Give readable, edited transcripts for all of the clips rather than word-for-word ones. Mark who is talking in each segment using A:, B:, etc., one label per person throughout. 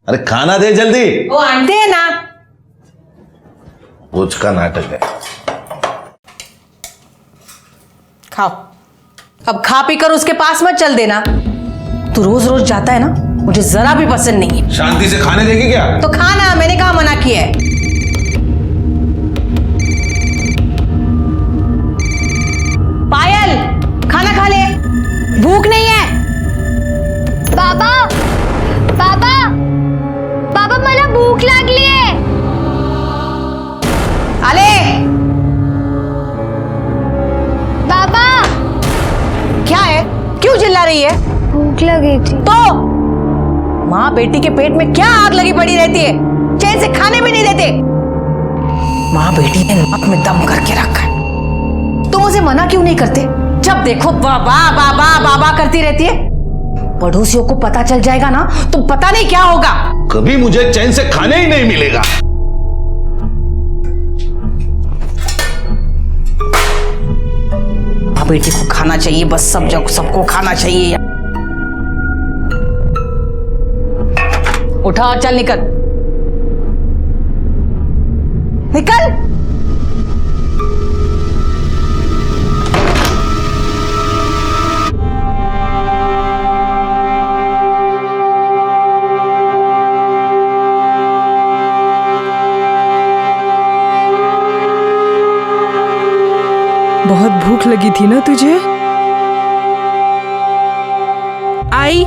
A: अरे खाना दे जल्दी।
B: वो आंटे है ना।
A: उसका नाटक है।
B: खाओ, अब खा पी कर उसके पास मत चल देना। तू रोज रोज जाता है ना, मुझे जरा भी पसंद नहीं है।
A: शांति से खाने देगी क्या?
B: तो खाना, मैंने कहा मना किया है। पायल, खाना खा ले, भूख नहीं है।
C: बाबा बाबा बाबा मला भूक लागली आहे।
B: आले।
C: बाबा
B: क्या है, क्यों चिल्ला रही है?
C: भूख लगी थी।
B: तो माँ बेटी के पेट में क्या आग लगी पड़ी रहती है, चैन से खाने भी नहीं देते। माँ बेटी ने नाक में दम करके रखा है। तुम उसे मना क्यों नहीं करते? जब देखो बाबा बाबा बाबा करती रहती है। पड़ोसियों को पता चल जाएगा ना तो पता नहीं क्या होगा।
A: कभी मुझे चैन से खाने ही नहीं मिलेगा।
B: माँ बेटी को खाना चाहिए, बस सब जगह सबको खाना चाहिए। उठा और चल, निकल निकल।
D: बहुत भूख लगी थी ना तुझे?
E: आई,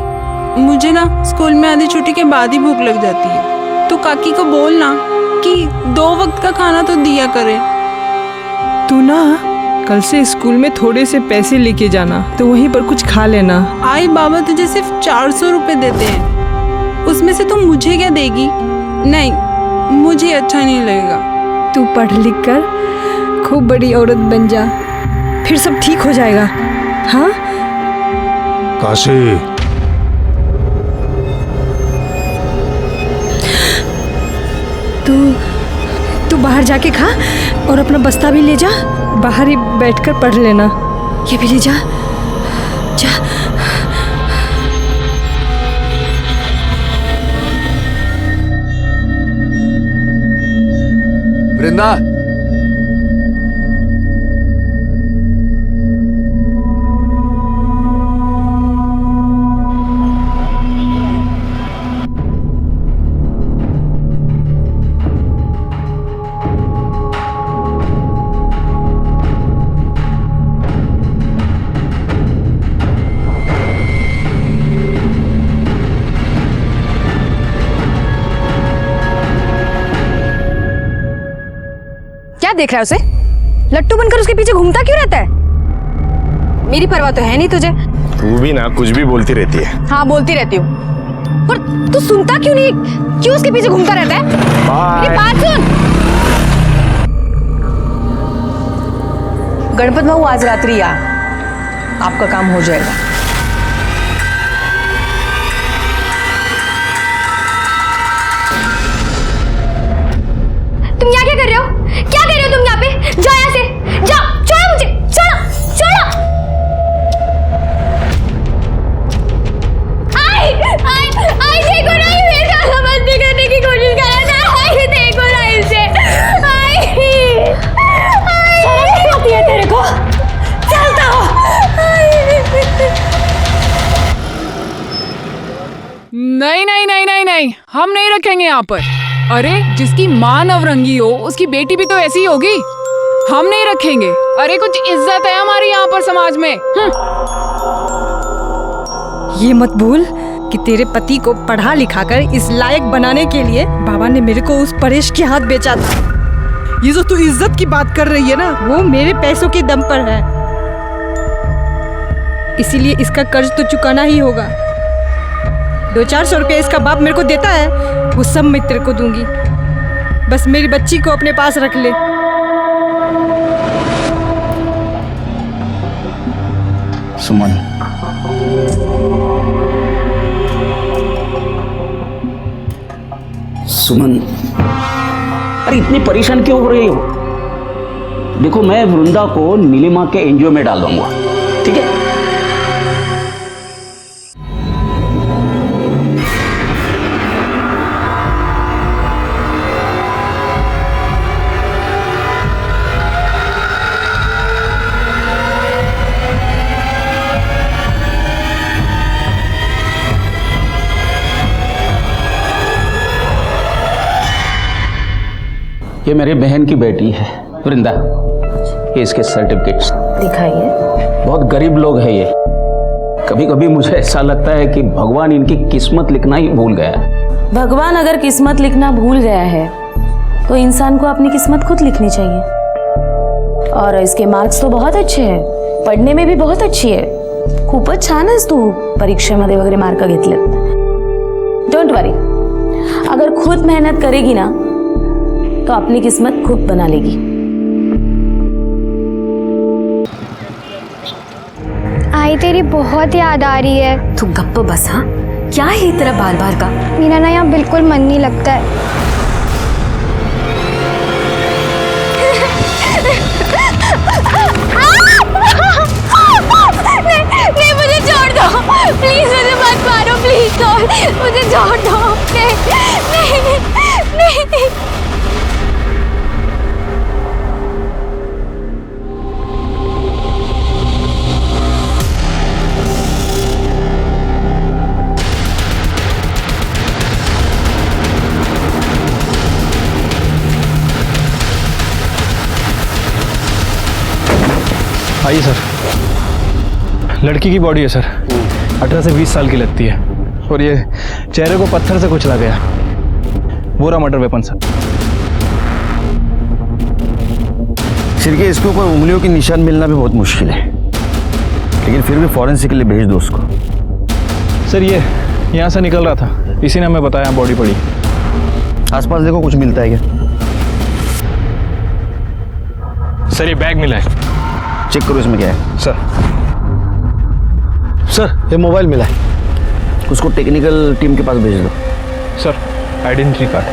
E: मुझे ना स्कूल में आधी छुट्टी के बाद ही भूख लग जाती है। तो काकी को बोलना कि 2 वक्त का खाना तो दिया करे।
D: तू ना कल से स्कूल में थोड़े से पैसे लेके जाना, तो वहीं पर कुछ खा लेना।
E: आई, बाबा तुझे सिर्फ 400 रुपए देते हैं, उसमें से तुम मुझे क्या देगी? नहीं, मुझे अच्छा नहीं लगेगा।
D: तू पढ़ लिख कर खूब बड़ी औरत बन जा, फिर सब ठीक हो जाएगा। हाँ
A: काशी,
D: तू बाहर जाके खा और अपना बस्ता भी ले जा। बाहर ही बैठकर पढ़ लेना। ये भी ले जा, जा।
F: वृंदा,
C: क्या देख रहा है उसे? लट्टू बनकर उसके पीछे घूमता क्यों रहता है? मेरी परवाह तो है नहीं तुझे।
A: तू भी ना कुछ भी बोलती रहती है।
C: हाँ, बोलती रहती हूँ, पर तू सुनता क्यों नहीं? क्यों उसके पीछे घूमता रहता है? मेरी बात सुन।
B: गणपत बाबू, आज रात्रि आ, आपका काम हो जाएगा।
C: तुम यहाँ क्या कर रहे हो? क्या कर रहे हो तुम यहाँ पे? जाओ यहाँ से, जाओ, छोड़ो मुझे, छोड़ो, छोड़ो। आई, आई, आई, देखो ना, ये मेरे साथ बंदी करने की कोशिश कर रहा था। आई, देखो ना इसे। आई, शर्म नहीं आती है तेरे को? चलता हो।
E: नहीं नहीं नहीं नहीं नहीं, हम नहीं रखेंगे यहाँ पर। अरे जिसकी माँ नवरंगी हो उसकी बेटी भी तो ऐसी ही होगी। हम नहीं रखेंगे। अरे कुछ इज्जत है हमारी यहाँ पर समाज में।
D: ये मत भूल कि तेरे पति को पढ़ा लिखा कर इस लायक बनाने के लिए बाबा ने मेरे को उस परेश के हाथ बेचा था। ये जो तू इज्जत की बात कर रही है ना, वो मेरे पैसों के दम पर है। इसीलिए इसका कर्ज तो चुकाना ही होगा। 200-400 रुपये इसका बाप मेरे को देता है, वो सब मैं तेरे को दूंगी। बस मेरी बच्ची को अपने पास रख ले।
F: सुमन,
G: सुमन, अरे इतनी परेशान क्यों हो रही हो? देखो, मैं वृंदा को नीलिमा के एनजीओ में डाल दूंगा, ठीक है? ये मेरी बहन की बेटी है वृंदा, ये इसके सर्टिफिकेट्स।
B: दिखाइए।
G: बहुत गरीब लोग हैं ये। कभी कभी मुझे ऐसा लगता है कि भगवान इनकी किस्मत लिखना ही भूल गया है।
H: भगवान अगर किस्मत लिखना भूल गया है तो इंसान को अपनी किस्मत खुद लिखनी चाहिए। और इसके मार्क्स तो बहुत अच्छे हैं, पढ़ने में भी बहुत अच्छी है, खूपच छान आहेस तू परीक्षेमध्ये वगैरे मार्क घेतलेत। डोंट वरी, अगर खुद मेहनत करेगी ना तो अपनी किस्मत खुद बना लेगी।
C: आई तेरी बहुत याद आ रही है।
B: तू गप्प बस। हाँ, क्या है तेरा बार बार का?
C: मेरा ना यहाँ बिल्कुल मन नहीं लगता है। नहीं, मुझे छोड़ दो प्लीज, मुझे मत मारो प्लीज, मुझे छोड़ दो। नहीं।
I: आइए सर, लड़की की बॉडी है सर, 18 से 20 साल की लगती है और ये चेहरे को पत्थर से कुचला गया। वो रहा मर्डर वेपन सर।
F: सिर के इसके ऊपर उंगलियों के निशान मिलना भी बहुत मुश्किल है, लेकिन फिर भी फॉरेंसिक के लिए भेज दो उसको।
I: सर ये यहाँ से निकल रहा था, इसी ने हमें बताया बॉडी पड़ी।
F: आसपास देखो कुछ मिलता है क्या?
I: सर ये बैग मिला है।
F: चेक करो इसमें क्या है।
I: सर
F: ये मोबाइल मिला है, उसको टेक्निकल टीम के पास भेज दो।
I: Sir identity card.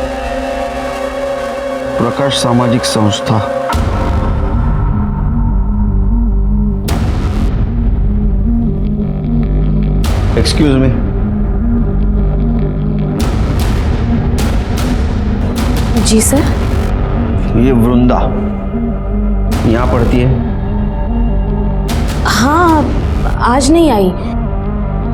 F: प्रकाश सामाजिक संस्था। एक्सक्यूज मी,
H: जी सर।
F: ये वृंदा यहाँ पढ़ती है?
H: हाँ, आज नहीं आई,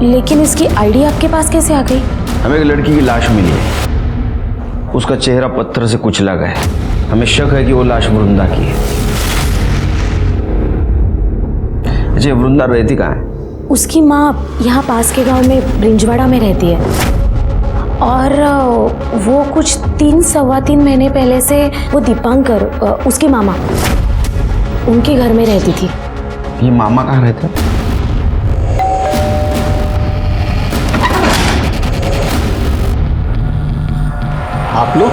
H: लेकिन इसकी आईडी आपके पास कैसे आ गई?
F: हमें एक लड़की की लाश मिली है, उसका चेहरा पत्थर से कुचला गया है। हमें शक है कि वो लाश वृंदा की है। अच्छा, वृंदा रहती कहाँ है?
H: उसकी माँ यहाँ पास के गांव में ब्रिंजवाड़ा में रहती है, और वो कुछ 3-3.25 महीने पहले से वो दीपांकर, उसके मामा, उनके घर में रहती थी।
F: ये मामा कहाँ रहते हैं?
G: आप लोग?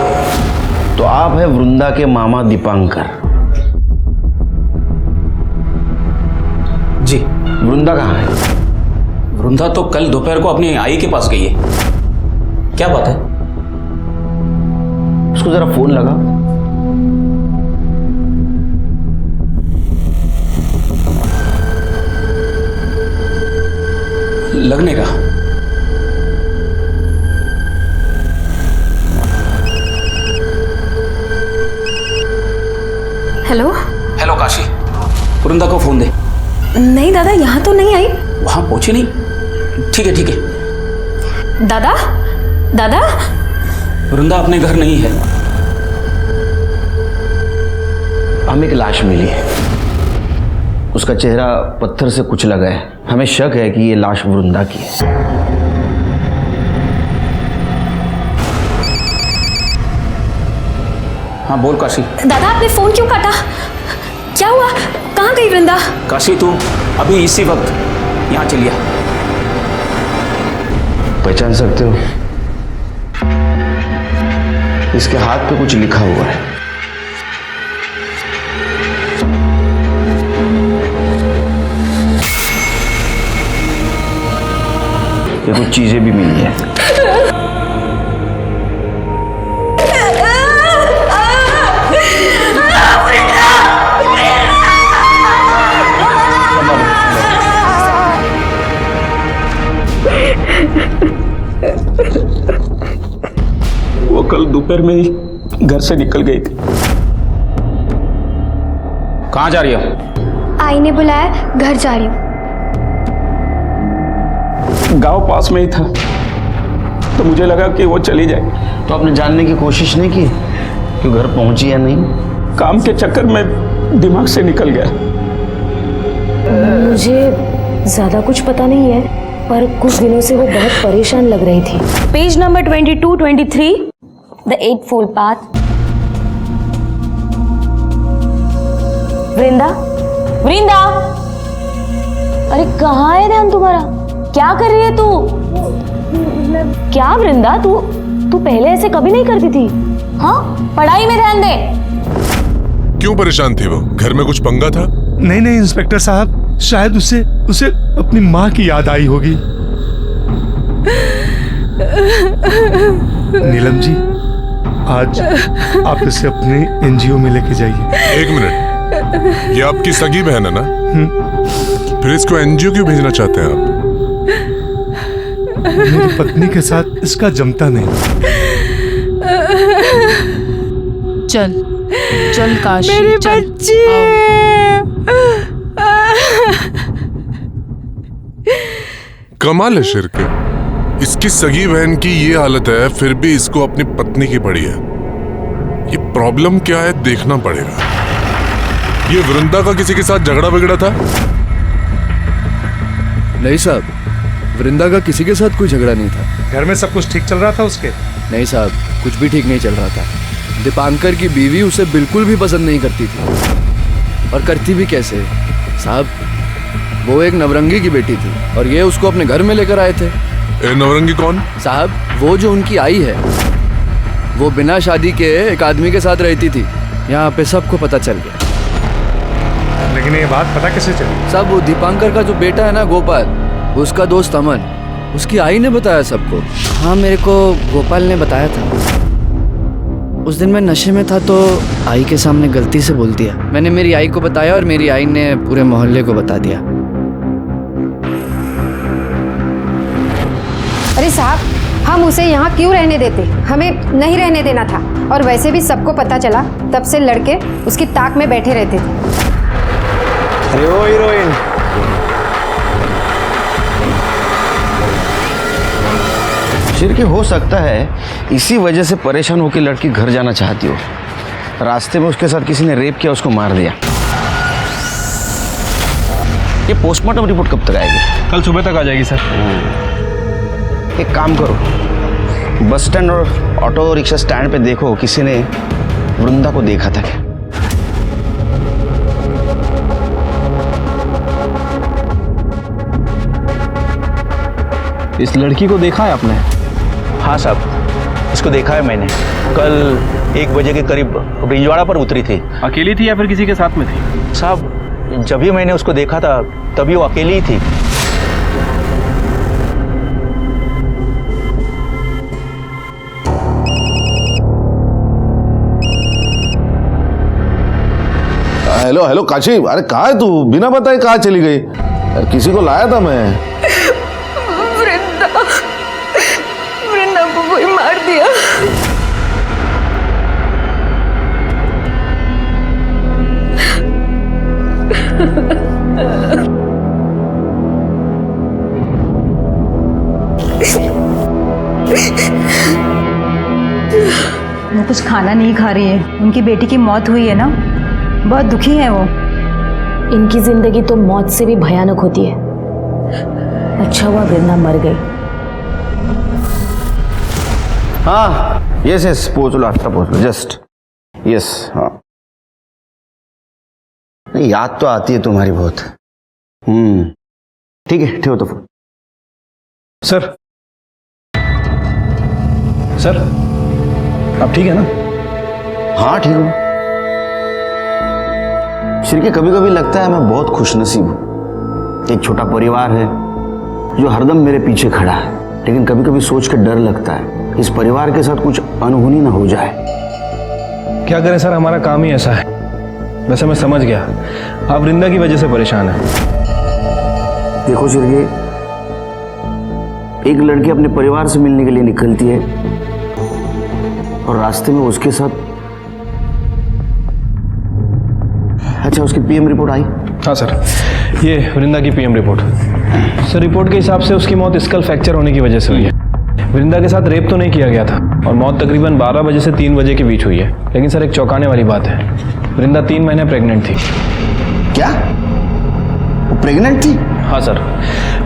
F: तो आप है वृंदा के मामा दीपांकर?
G: जी।
F: वृंदा कहाँ है?
G: वृंदा तो कल दोपहर को अपनी आई के पास गई है। क्या बात है?
F: उसको जरा फोन लगा।
G: लगने का।
H: हेलो।
G: हेलो काशी, वृंदा को फोन दे।
H: नहीं दादा, यहाँ तो नहीं आई।
G: वहां पहुंची नहीं? ठीक है।
H: दादा
G: वृंदा अपने घर नहीं है।
F: हमें एक लाश मिली है, उसका चेहरा पत्थर से कुचला गया है। हमें शक है कि ये लाश वृंदा की है।
G: हाँ बोल काशी।
H: दादा, आपने फोन क्यों काटा? क्या हुआ? कहाँ गई वृंदा?
G: काशी तू अभी इसी वक्त यहाँ चलिए।
F: पहचान सकते हो? इसके हाथ पे कुछ लिखा हुआ है। ये कुछ चीजें भी मिली है।
G: वो कल दोपहर में ही घर से निकल गई थी। कहाँ जा रही हो?
C: आई ने बुलाया, घर जा रही हूँ।
G: गांव पास में ही था तो मुझे लगा कि वो चली जाए।
F: तो आपने जानने की कोशिश नहीं की क्यों घर पहुंची या नहीं?
G: काम के चक्कर में दिमाग से निकल गया।
H: मुझे ज्यादा कुछ पता नहीं है, पर कुछ दिनों से वो बहुत परेशान लग रही थी। Page number 22-23, the eightfold path. Vrinda, Vrinda, अरे कहाँ है ध्यान तुम्हारा? क्या कर रही है तू? क्या वृंदा, तू पहले ऐसे कभी नहीं करती थी। हाँ, पढ़ाई में ध्यान दे।
J: क्यों परेशान थी वो? घर में कुछ पंगा था?
K: नहीं नहीं इंस्पेक्टर साहब, शायद उसे अपनी माँ की याद आई होगी। नीलम जी, आज आप इसे अपने एनजीओ में लेके जाइए।
J: एक मिनट, ये आपकी सगी बहन है ना? फिर इसको एनजीओ क्यों भेजना चाहते हैं आप?
K: मेरी पत्नी के साथ इसका जमता नहीं।
E: चल चल काशी,
D: मेरी
E: चल,
D: बच्ची।
J: कमाल है शिरके, इसकी सगी बहन की ये हालत है, फिर भी इसको अपनी पत्नी की पड़ी है। ये प्रॉब्लम क्या है देखना पड़ेगा। ये वृंदा का किसी के साथ झगड़ा बिगड़ा था?
L: नहीं साहब, वृंदा का किसी के साथ कोई झगड़ा नहीं था।
K: घर में सब कुछ ठीक चल रहा था उसके?
L: नहीं साहब, कुछ भी ठीक नहीं चल रहा था। दीपांकर की बीवी उसे बिल्कुल भी पसंद नहीं करती थी, और करती भी कैसे साहब। वो एक नवरंगी की बेटी थी और ये उसको अपने घर में लेकर आए थे।
J: नवरंगी कौन?
L: साहब, वो जो उनकी आई है, वो बिना शादी के एक आदमी के साथ रहती थी। यहाँ पे सबको पता चल गया।
K: लेकिन ये बात पता कैसे चली?
L: साहब, वो दीपांकर का जो बेटा है ना गोपाल, उसका दोस्त अमन, उसकी आई ने बताया सबको। हाँ, मेरे को गोपाल ने बताया था। उस दिन मैं नशे में था तो आई के सामने गलती से बोल दिया। मैंने मेरी आई को बताया और मेरी आई ने पूरे मोहल्ले को बता दिया।
M: अरे साहब, हम उसे यहाँ क्यों रहने देते? हमें नहीं रहने देना था। और वैसे भी सबको पता चला, तब से लड़के उसकी ताक में बैठे रहते थे।
F: अरे ओ हीरोइन, शिरके हो सकता है इसी वजह से परेशान होकर लड़की घर जाना चाहती हो। रास्ते में उसके साथ किसी ने रेप किया, उसको मार दिया। ये पोस्टमार्टम रिपोर्ट कब तक आएगी?
I: कल सुबह तक आ जाएगी सर।
F: एक काम करो, बस स्टैंड और ऑटो रिक्शा स्टैंड पे देखो किसी ने वृंदा को देखा था क्या।
I: इस लड़की को देखा है आपने?
N: हाँ साहब, इसको देखा है मैंने। कल 1 बजे के करीब बिजवाड़ा पर उतरी थी।
I: अकेली थी या फिर किसी के साथ में थी?
N: साहब, जब भी मैंने उसको देखा था तभी वो अकेली ही थी।
A: हेलो हेलो काशी, अरे कहाँ है तू? बिना बताए कहाँ चली गई? यार किसी को लाया था मैं।
H: वृंदा को कोई मार दिया।
B: वो कुछ खाना नहीं खा रही है। उनकी बेटी की मौत हुई है ना, बहुत दुखी है वो।
H: इनकी जिंदगी तो मौत से भी भयानक होती है। अच्छा हुआ वृंदा मर गई।
F: हाँ यस यस, पहुँच लो, अच्छा पहुँच लो, जस्ट यस। हाँ नहीं, याद तो आती है तुम्हारी बहुत। ठीक है, ठेहो तो फोन।
I: सर सर, आप ठीक है ना?
F: हाँ ठीक हूँ। शिरके, कभी कभी लगता है मैं बहुत खुशनसीब हूँ। एक छोटा परिवार है जो हरदम मेरे पीछे खड़ा है, लेकिन कभी कभी सोच के डर लगता है इस परिवार के साथ कुछ अनहोनी ना हो जाए।
I: क्या करें सर, हमारा काम ही ऐसा है। वैसे मैं समझ गया, आप वृंदा की वजह से परेशान हैं।
F: देखो शिरके, एक लड़की अपने परिवार से मिलने के लिए निकलती है और रास्ते में उसके साथ, अच्छा उसकी पीएम रिपोर्ट आई?
I: हाँ सर, ये वृंदा की पीएम रिपोर्ट। सर रिपोर्ट के हिसाब से उसकी मौत स्कल फ्रैक्चर होने की वजह से हुई है। वृंदा के साथ रेप तो नहीं किया गया था और मौत तकरीबन 12 बजे से 3 बजे के बीच हुई है। लेकिन सर एक चौंकाने वाली बात है, वृंदा 3 महीने प्रेग्नेंट थी।
F: क्या? वो प्रेग्नेंट थी?
I: हाँ सर,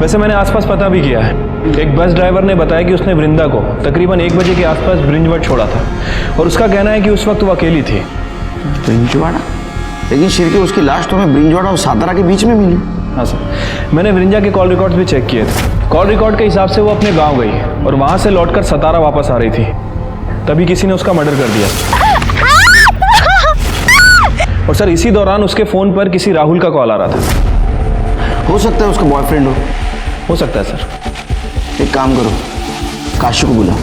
I: वैसे मैंने आसपास पता भी किया है। एक बस ड्राइवर ने बताया कि उसने वृंदा को तकरीबन 1 बजे के आसपास ब्रिंजवाड़ा छोड़ा था और उसका कहना है कि उस वक्त वो अकेली थी।
F: ब्रिंजवाड़ा? लेकिन शिरके उसकी लाश तो हमें ब्रिंजवाड़ा और सातारा के बीच में मिली।
I: हाँ सर, मैंने वृंदा के कॉल रिकॉर्ड्स भी चेक किए थे। कॉल रिकॉर्ड के हिसाब से वो अपने गांव गई और वहां से लौटकर सतारा वापस आ रही थी, तभी किसी ने उसका मर्डर कर दिया। और सर इसी दौरान उसके फोन पर किसी राहुल का कॉल आ रहा था।
F: हो सकता है उसका बॉयफ्रेंड
I: हो सकता है सर।
F: एक काम करो, काशी को बुलाओ।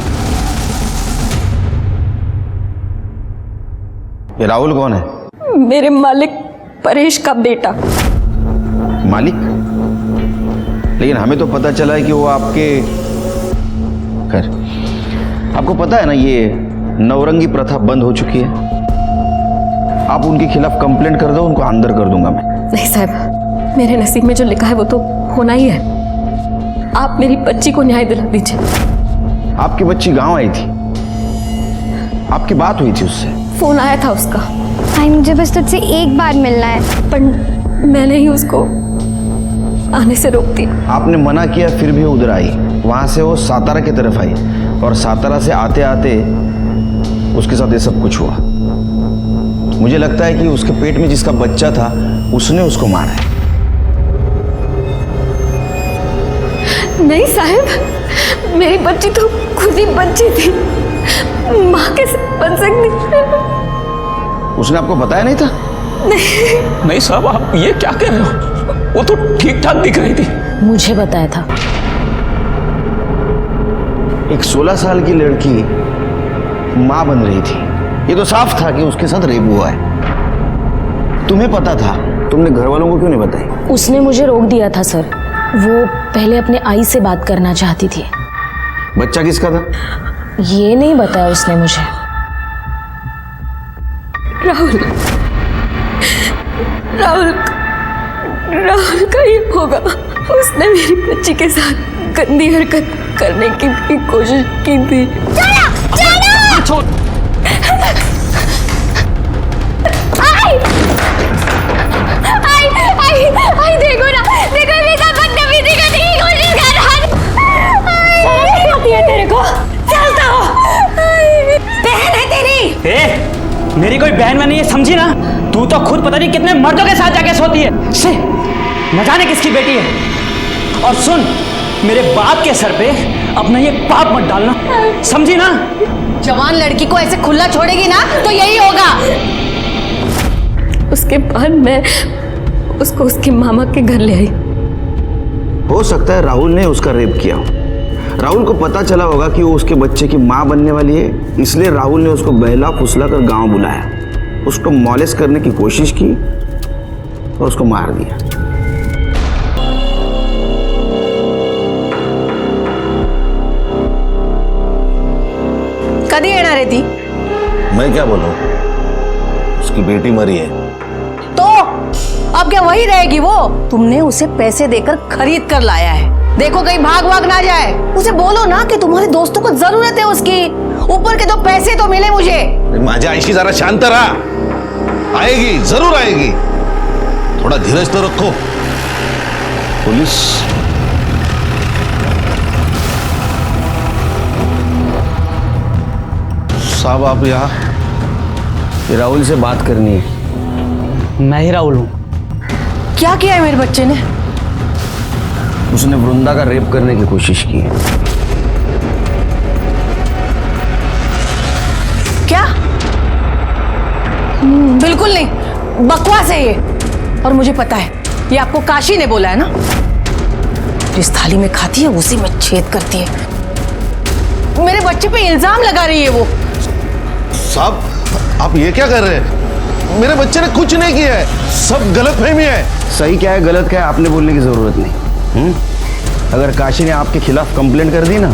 F: ये राहुल कौन है?
H: मेरे मालिक परेश का बेटा।
F: मालिक? लेकिन हमें तो पता चला है कि वो आपके, खैर आपको पता है ना ये नवरंगी प्रथा बंद हो चुकी है। आप उनके खिलाफ कंप्लेंट कर दो, उनको अंदर कर दूंगा मैं।
H: नहीं साहब, मेरे नसीब में जो लिखा है वो तो होना ही है। आप मेरी बच्ची को न्याय दिला दीजिए।
F: आपकी बच्ची गांव आई थी, आपकी बात हुई थी उससे?
H: फोन आया था उसका।
C: भाई मुझे बस तुझसे एक बार मिलना है।
H: पर मैंने ही उसको आने से रोक दिया।
F: आपने मना किया फिर भी उधर आई। वहां से वो सातारा की तरफ आई और सातारा से आते आते उसके साथ ये सब कुछ हुआ। मुझे लगता है कि उसके पेट में जिसका बच्चा था उसने उसको मारा है।
H: नहीं साहब, मेरी बच्ची तो खुद ही बच्ची थी, माँ कैसे बन सकती?
F: उसने आपको बताया नहीं था?
G: नहीं साहब, आप ये क्या कह रहे हो? वो तो ठीक ठाक दिख रही थी।
H: मुझे बताया था।
F: एक 16 साल की लड़की मां बन रही थी, ये तो साफ था कि उसके साथ रेप हुआ है। तुम्हें पता था, तुमने घर वालों को क्यों नहीं बताई?
H: उसने मुझे रोक दिया था सर। वो पहले अपने आई से बात करना चाहती थी।
F: बच्चा किसका था?
H: ये नहीं बताया उसने मुझे। राहुल राहुल राहुल का ही होगा। उसने मेरी बच्ची के साथ गंदी हरकत करने की भी कोशिश की थी।
C: छोड़। आई देखो ना, देखो मेरे साथ बदतमीजी करने की कोशिश कर रहा है। आती है तेरे को? चलता हो। बहन है तेरी।
G: मेरी कोई बहन में नहीं है, समझी ना? तू तो खुद पता नहीं कितने मर्दों के साथ जाके सोती है। से न जाने किसकी बेटी है। और सुन, मेरे बाप के सर पे अपना ये पाप मत डालना, समझी ना?
B: जवान लड़की को ऐसे खुला छोड़ेगी ना तो यही होगा।
H: उसके बाद मैं उसको उसके मामा के घर ले आई।
F: हो सकता है राहुल ने उसका रेप किया हो। राहुल को पता चला होगा कि वो उसके बच्चे की मां बनने वाली है, इसलिए राहुल ने उसको बहला फुसला कर गांव बुलाया, उसको मॉलेस्ट करने की कोशिश की और उसको मार दिया।
B: कदी येणार आहे ती?
A: मैं क्या बोलूं, उसकी बेटी मरी है।
B: तो अब क्या वही रहेगी वो? तुमने उसे पैसे देकर खरीद कर लाया है, देखो कहीं भाग भाग ना जाए। उसे बोलो ना कि तुम्हारे दोस्तों को जरूरत है उसकी, ऊपर के 2 पैसे तो मिले मुझे।
A: माझ्या आईशी जरा शांत रहा, आएगी जरूर आएगी, थोड़ा धीरज तो रखो। पुलिस साहब आप यहाँ?
F: ये राहुल से बात करनी है।
G: मैं ही राहुल हूँ।
B: क्या किया है मेरे बच्चे ने?
F: उसने वृंदा का रेप करने की कोशिश की है।
B: क्या? बिल्कुल नहीं, बकवास है ये। और मुझे पता है, ये आपको काशी ने बोला है ना। जिस थाली में खाती है उसी में छेद करती है। मेरे बच्चे पे इल्जाम लगा रही है वो।
A: साहब आप ये क्या कर रहे हैं? मेरे बच्चे ने कुछ नहीं किया है, सब गलतफहमी है।
F: सही क्या है गलत क्या है आपने बोलने की जरूरत नहीं। अगर काशी ने आपके खिलाफ कंप्लेंट कर दी ना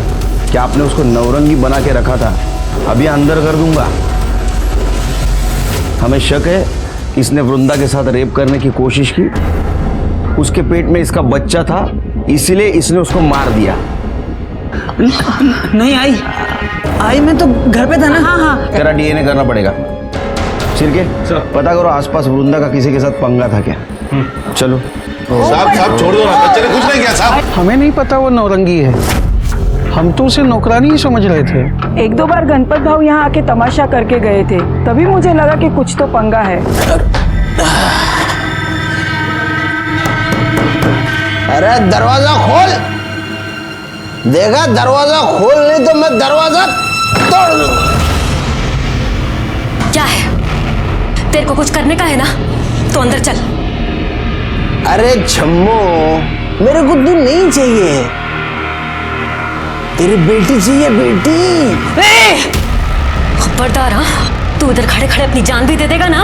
F: कि आपने उसको नवरंगी बना के रखा था, अभी अंदर कर दूंगा। हमें शक है इसने वृंदा के साथ रेप करने की कोशिश की, उसके पेट में इसका बच्चा था, इसीलिए इसने उसको मार दिया।
G: नहीं आई मैं तो घर पे था ना।
B: हाँ हाँ
F: तेरा डीएनए करना पड़ेगा। सिरके पता करो आसपास वृंदा का किसी के साथ पंगा था क्या। चलो।
A: साहब छोड़ दो ना, बच्चे ने कुछ नहीं किया साहब।
I: हमें नहीं पता वो नौरंगी है, हम तो उसे नौकरानी ही समझ रहे थे।
D: 1-2 बार गणपत भाव यहाँ आके तमाशा करके गए थे, तभी मुझे लगा कि कुछ तो पंगा है।
F: अरे दरवाजा खोल, देखा दरवाजा खोल नहीं तो मैं दरवाजा तोड़ दूंगा।
C: क्या है, तेरे को कुछ करने का है ना, तो अंदर चल।
F: अरे छम्मो, मेरे को तू नहीं चाहिए, तेरी बेटी चाहिए, बेटी।
C: खबरदार हाँ, तू इधर खड़े खड़े अपनी जान भी दे देगा ना,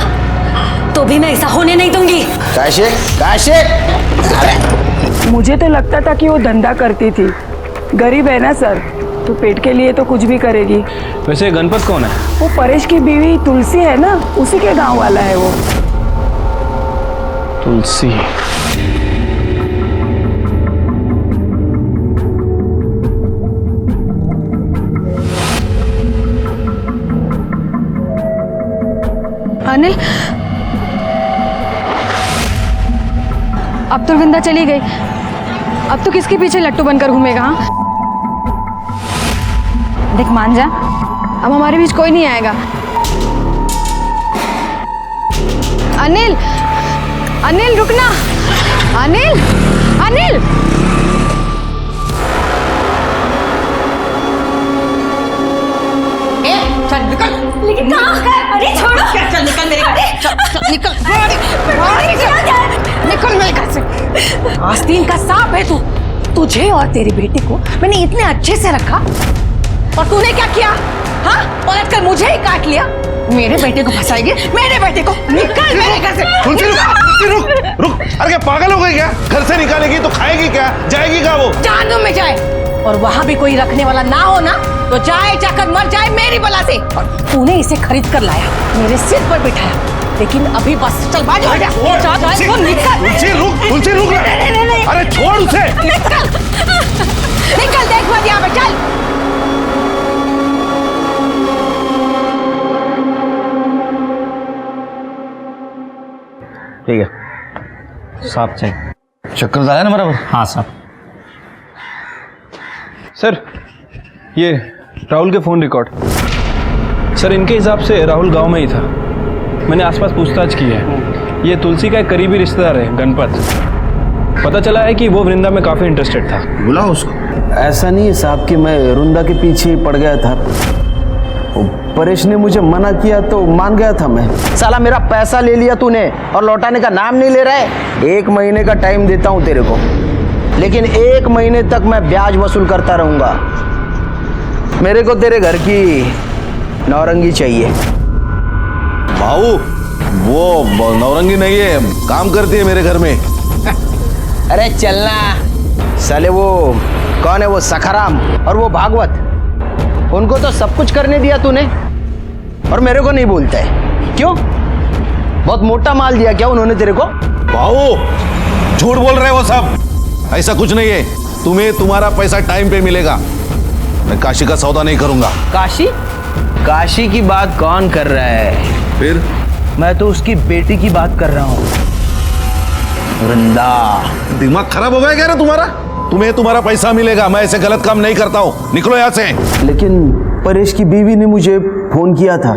C: तो भी मैं ऐसा होने नहीं दूंगी।
F: काशे काशे, अरे
D: मुझे तो लगता था कि वो धंधा करती थी, गरीब है ना सर, तो पेट के लिए तो कुछ भी करेगी।
I: वैसे गणपत कौन है?
D: वो परेश की बीवी तुलसी है ना, उसी के गांव वाला है वो।
I: तुलसी।
M: अनिल, अब तो वृंदा चली गई, अब तो किसके पीछे लट्टू बनकर घूमेगा। हाँ देख मान जा, अब हमारे बीच कोई नहीं आएगा। अनिल, अनिल रुकना, अनिल, अनिल।
B: चल निकल।
C: लेकिन कहाँ? अरे छोड़ो।
B: चल निकल मेरे घर से, चल निकल निकल मेरे घर से। आस्तीन का सांप है तू। तुझे और तेरी बेटी को मैंने इतने अच्छे से रखा और तूने क्या किया? हाँ, पलट कर मुझे ही काट लिया। मेरे बेटे को फंसाएगी, मेरे बेटे को। निकल मेरे घर से।
A: तुलसी रुक, रुक। अरे क्या पागल हो गई क्या? घर से निकालेगी तो खाएगी क्या, जाएगी क्या वो?
B: जहन्नुम में जाए, और वहां भी कोई रखने वाला ना हो ना, तो जाए जाकर मर जाए मेरी बला से। तूने इसे खरीद कर लाया, मेरे सिर पर बिठाया, लेकिन अभी बस चल बाजू हट जा।
A: तुलसी रुक, तुलसी रुक। अरे छोड़ उसे।
B: निकल देख मत यहाँ पे, चल।
F: ठीक है, साफ चाहिए। चक्कर आया ना बराबर? हाँ साहब।
I: सर ये राहुल के फ़ोन रिकॉर्ड। सर इनके हिसाब से राहुल गांव में ही था, मैंने आसपास पूछताछ की है। ये तुलसी का एक करीबी रिश्तेदार है गणपत, पता चला है कि वो वृंदा में काफ़ी इंटरेस्टेड था।
F: बुलाओ उसको। ऐसा नहीं है साहब कि मैं वृंदा के पीछे पड़ गया था, परेश ने मुझे मना किया तो मान गया था मैं। साला मेरा पैसा ले लिया तूने और लौटाने का नाम नहीं ले रहा है। 1 महीने का टाइम देता हूं तेरे को, लेकिन 1 महीने तक मैं ब्याज वसूल करता रहूंगा। मेरे को तेरे घर की नौरंगी चाहिए।
A: भाऊ वो नौरंगी नहीं है, काम करती है मेरे घर में।
F: अरे चलना साले, वो कौन है वो सखाराम और वो भागवत, उनको तो सब कुछ करने दिया तूने और मेरे को नहीं बोलता है क्यों? बहुत मोटा माल दिया क्या उन्होंने तेरे को?
A: भाऊ झूठ बोल रहे हो सब, ऐसा कुछ नहीं है। तुम्हें तुम्हारा पैसा टाइम पे मिलेगा। मैं काशी का सौदा नहीं करूंगा।
F: काशी? काशी की बात कौन कर रहा है?
A: फिर
F: मैं तो उसकी बेटी की बात कर रहा हूँ, वृंदा।
A: दिमाग खराब हो गया क्या रे तुम्हारा? तुम्हें तुम्हारा पैसा मिलेगा, मैं ऐसे गलत काम नहीं करता हूँ, निकलो यहाँ से।
F: लेकिन परेश की बीवी ने मुझे फोन किया था।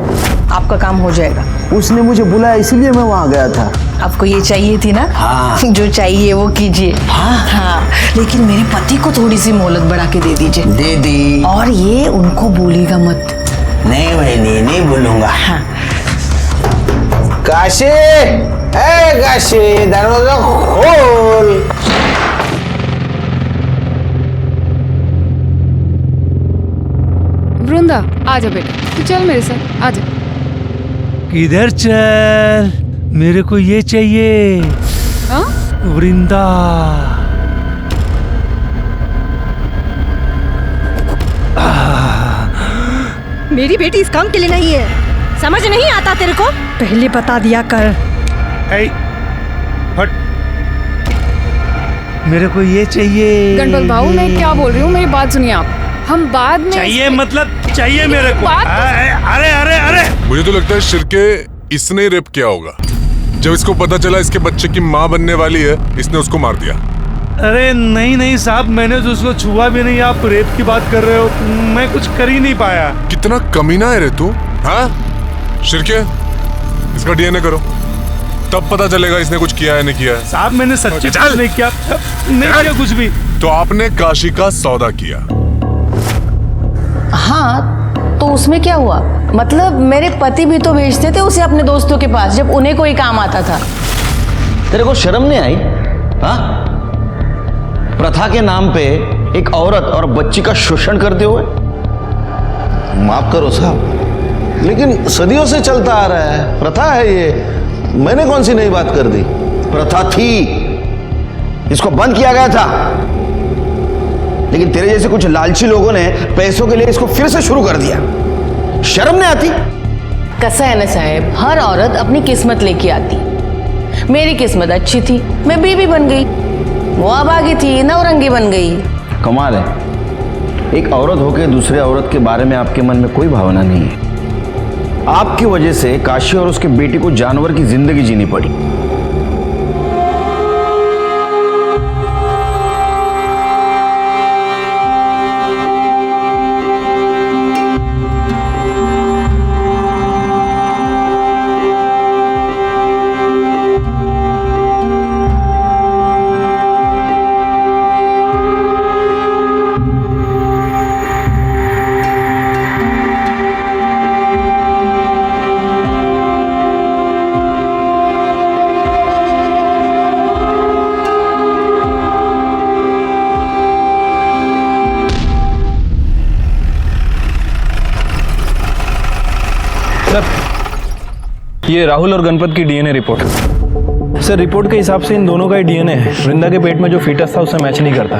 B: आपका काम हो जाएगा।
F: उसने मुझे बुलाया इसलिए मैं वहाँ गया था।
B: आपको ये चाहिए थी ना?
F: हाँ।
B: जो चाहिए वो कीजिए।
F: हाँ
B: हाँ, लेकिन मेरे पति को थोड़ी सी मोहलत बढ़ा के दे दीजिए।
F: दे दी।
B: और ये उनको बोलेगा मत।
F: नहीं बहनी, नहीं बोलूंगा।
B: हाँ।
F: काशी, ए काशी, दरवाजा खोल।
E: वृंदा आजा बेटा, तू चल मेरे साथ, आजा।
K: किधर चल, मेरे को ये चाहिए।
E: हाँ?
K: वृंदा।
D: मेरी बेटी इस काम के लिए नहीं है, समझ नहीं आता तेरे को? पहले बता दिया कर।
K: हट, मेरे को ये चाहिए।
E: गणपत भाऊ मैं क्या बोल रही हूँ, मेरी बात सुनिए आप। हम बाद में
K: चाहिए मतलब चाहिए मेरे को। अरे अरे अरे
J: मुझे तो लगता है शिर्के इसने रेप किया होगा। जब इसको पता चला इसके बच्चे की माँ बनने वाली है, इसने उसको मार दिया।
K: अरे नहीं नहीं साहब, मैंने तो उसको छुआ भी नहीं। आप रेप की बात कर रहे हो, मैं कुछ कर ही नहीं पाया।
J: कितना कमीना है रे तू, हाँ? शिर्के, इसका डीएनए करो, तब पता चलेगा इसने कुछ किया है नहीं किया है।
K: साहब मैंने सच्ची कुछ नहीं किया, नहीं किया कुछ भी।
J: तो आपने काशी का सौदा किया?
B: हाँ, तो उसमें क्या हुआ? मतलब मेरे पति भी तो भेजते थे उसे अपने दोस्तों के पास जब उन्हें कोई काम आता था।
F: तेरे को शर्म नहीं आई? हाँ, प्रथा के नाम पे एक औरत और बच्ची का शोषण करते हुए।
A: माफ करो साहब, लेकिन सदियों से चलता आ रहा है, प्रथा है ये। मैंने कौन सी नई बात कर दी?
F: प्रथा थी, इसको बंद किया गया था, लेकिन तेरे जैसे कुछ लालची लोगों ने पैसों के लिए इसको फिर से शुरू कर दिया। शर्म नहीं आती?
B: कैसा है ना साहब, हर औरत अपनी किस्मत लेके आती। मेरी किस्मत अच्छी थी, मैं बीवी बन गई। वो अभागी थी, नवरंगी बन गई।
F: कमाल है, एक औरत होकर दूसरे औरत के बारे में आपके मन में कोई भावना नहीं है। आपकी वजह से काशी और उसके बेटी को जानवर की जिंदगी जीनी पड़ी।
I: ये राहुल और गणपत की डीएनए रिपोर्ट। सर, रिपोर्ट के हिसाब से इन दोनों का ही डीएनए है। वृंदा के पेट में जो फीटस था उससे मैच नहीं करता।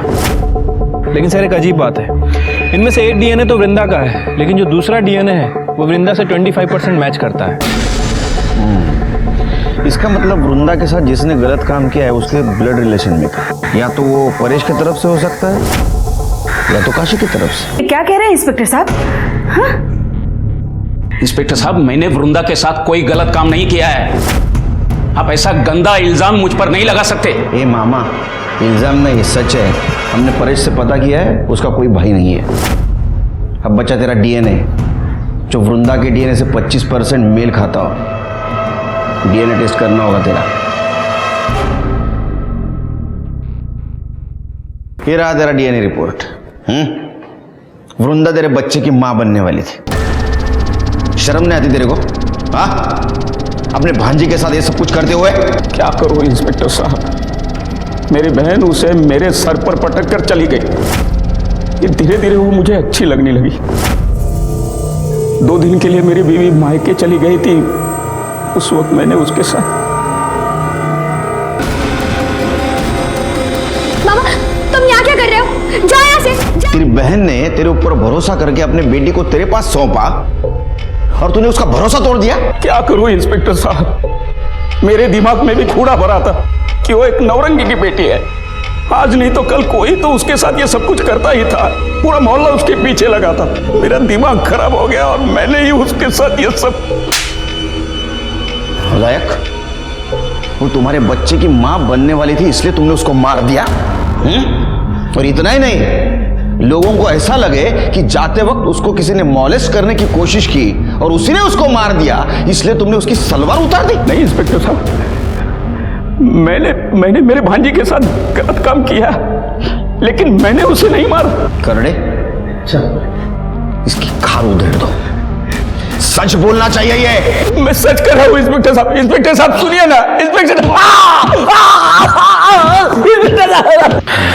I: लेकिन सर एक अजीब बात है, इनमें से एक डीएनए तो वृंदा का है, लेकिन जो दूसरा डीएनए है वो वृंदा से 25% मैच करता है।
F: इसका मतलब वृंदा के साथ जिसने गलत काम किया है उसके ब्लड रिलेशन में था। या तो वो परेश की तरफ से हो सकता है या तो काशी की तरफ से।
H: क्या कह रहे हैं इंस्पेक्टर साहब? हाँ?
O: इंस्पेक्टर साहब, मैंने वृंदा के साथ कोई गलत काम नहीं किया है। आप ऐसा गंदा इल्जाम मुझ पर नहीं लगा सकते।
F: ए मामा, इल्जाम नहीं, सच है। हमने परेश से पता किया है, उसका कोई भाई नहीं है। अब बच्चा तेरा डीएनए, जो वृंदा के डीएनए से 25% मेल खाता हो। डीएनए टेस्ट करना होगा तेरा। ये रहा तेरा डीएनए रिपोर्ट। वृंदा तेरे बच्चे की मां बनने वाली थी। शर्म नहीं आती तेरे को? हाँ, अपने भांजी के साथ ये सब कुछ करते हुए।
O: क्या करूं इंस्पेक्टर साहब, मेरी बहन उसे मेरे सर पर पटक कर चली गई। ये धीरे धीरे वो मुझे अच्छी लगने लगी। 2 दिन के लिए मेरी बीवी मायके चली गई थी, उस वक्त मैंने उसके साथ।
C: मामा, तुम यहाँ क्या कर रहे हो? जाओ यहाँ से।
F: तेरी बहन ने तेरे ऊपर भरोसा करके अपने बेटी को तेरे पास सौंपा और तूने उसका भरोसा तोड़ दिया।
O: क्या करूं इंस्पेक्टर साहब, मेरे दिमाग में भी कूड़ा भरा था कि वो एक नवरंगी की बेटी है। आज नहीं तो कल कोई तो उसके साथ ये सब कुछ करता ही था। पूरा मोहल्ला उसके पीछे लगा था। मेरा दिमाग खराब हो गया और मैंने ही उसके साथ ये सब।
F: लायक, वो तुम्हारे बच्चे की मां बनने वाली थी, इसलिए तुमने उसको मार दिया। और इतना ही नहीं, लोगों को ऐसा लगे कि जाते वक्त उसको किसी ने मॉलेस्ट करने की कोशिश की और उसी ने उसको मार दिया, इसलिए तुमने उसकी सलवार उतार दी।
O: नहीं इंस्पेक्टर साहब, मैंने मेरे भांजी के साथ गलत काम किया, लेकिन मैंने उसे नहीं मारा।
F: करड़े, इसकी खार उधेड़ दो। सच बोलना चाहिए। ये
O: मैं सच कर रहा हूँ इंस्पेक्टर साहब। इंस्पेक्टर साहब सुनिए ना, इंस्पेक्टर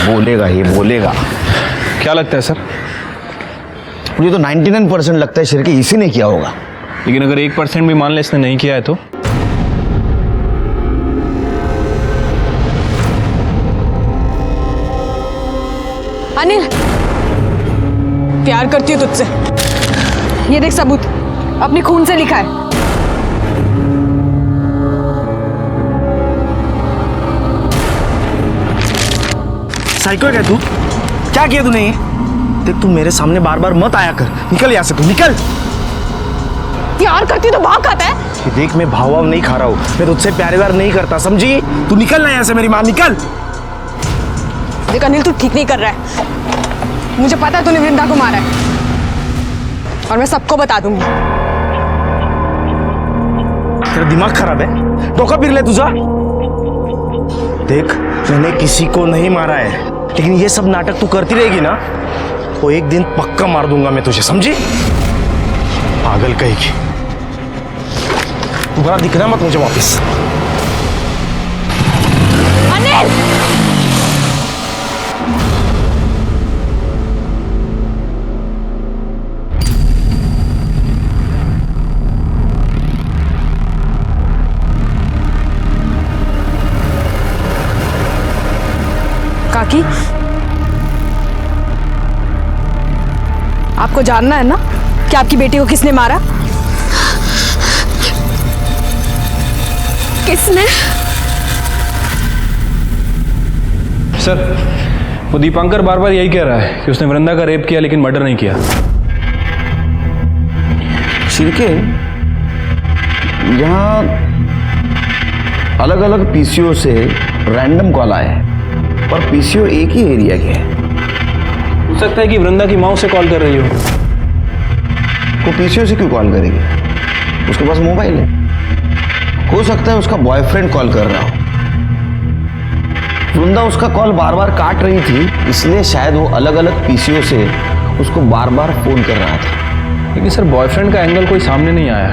F: बोलेगा, ये बोलेगा।
I: क्या लगता है सर?
F: मुझे तो 99% लगता है शिर्के इसी ने किया होगा।
I: लेकिन अगर 1% भी मान ले इसने नहीं किया है तो?
D: अनिल, प्यार करती हूँ तुझसे। ये देख सबूत, अपनी खून से लिखा है।
G: साइको है क्या तू? क्या किया तूने ये? देख तू मेरे सामने बार बार मत आया कर, निकल यहाँ से, तू निकल।
B: प्यार करती तो भाव खाता है।
G: देख मैं भाव नहीं खा रहा हूँ, मैं तुझसे प्यार व्यार नहीं करता, समझी? तू निकल ना यहाँ से, मेरी माँ निकल।
B: देख अनिल, तू ठीक नहीं कर रहा है। मुझे पता है तूने वृंदा को मारा है और मैं सबको बता दूंगी।
G: तेरा दिमाग खराब है, धोखा फिर ले तुझा। देख मैंने किसी को नहीं मारा है, लेकिन ये सब नाटक तू करती रहेगी ना तो एक दिन पक्का मार दूंगा मैं तुझे, समझी? पागल कहेगी। दोबारा दिखना मत मुझे वापस।
B: अनिल! काकी, आपको जानना है ना कि आपकी बेटी को किसने मारा?
C: किसने?
I: सर, वो दीपांकर बार बार यही कह रहा है कि उसने वृंदा का रेप किया लेकिन मर्डर नहीं किया।
F: शिरके, यहाँ अलग अलग पीसीओ से रैंडम कॉल आए हैं, पर पीसीओ एक ही एरिया के है।
I: हो सकता है कि वृंदा की माँ उसे कॉल कर रही हो।
F: वो पीसीओ से क्यों कॉल करेगी? उसके पास मोबाइल है। हो सकता है उसका बॉयफ्रेंड कॉल कर रहा हो। वृंदा उसका कॉल बार बार काट रही थी, इसलिए शायद वो अलग अलग पीसीओ से उसको बार बार फोन कर रहा था।
I: लेकिन सर, बॉयफ्रेंड का एंगल कोई सामने नहीं आया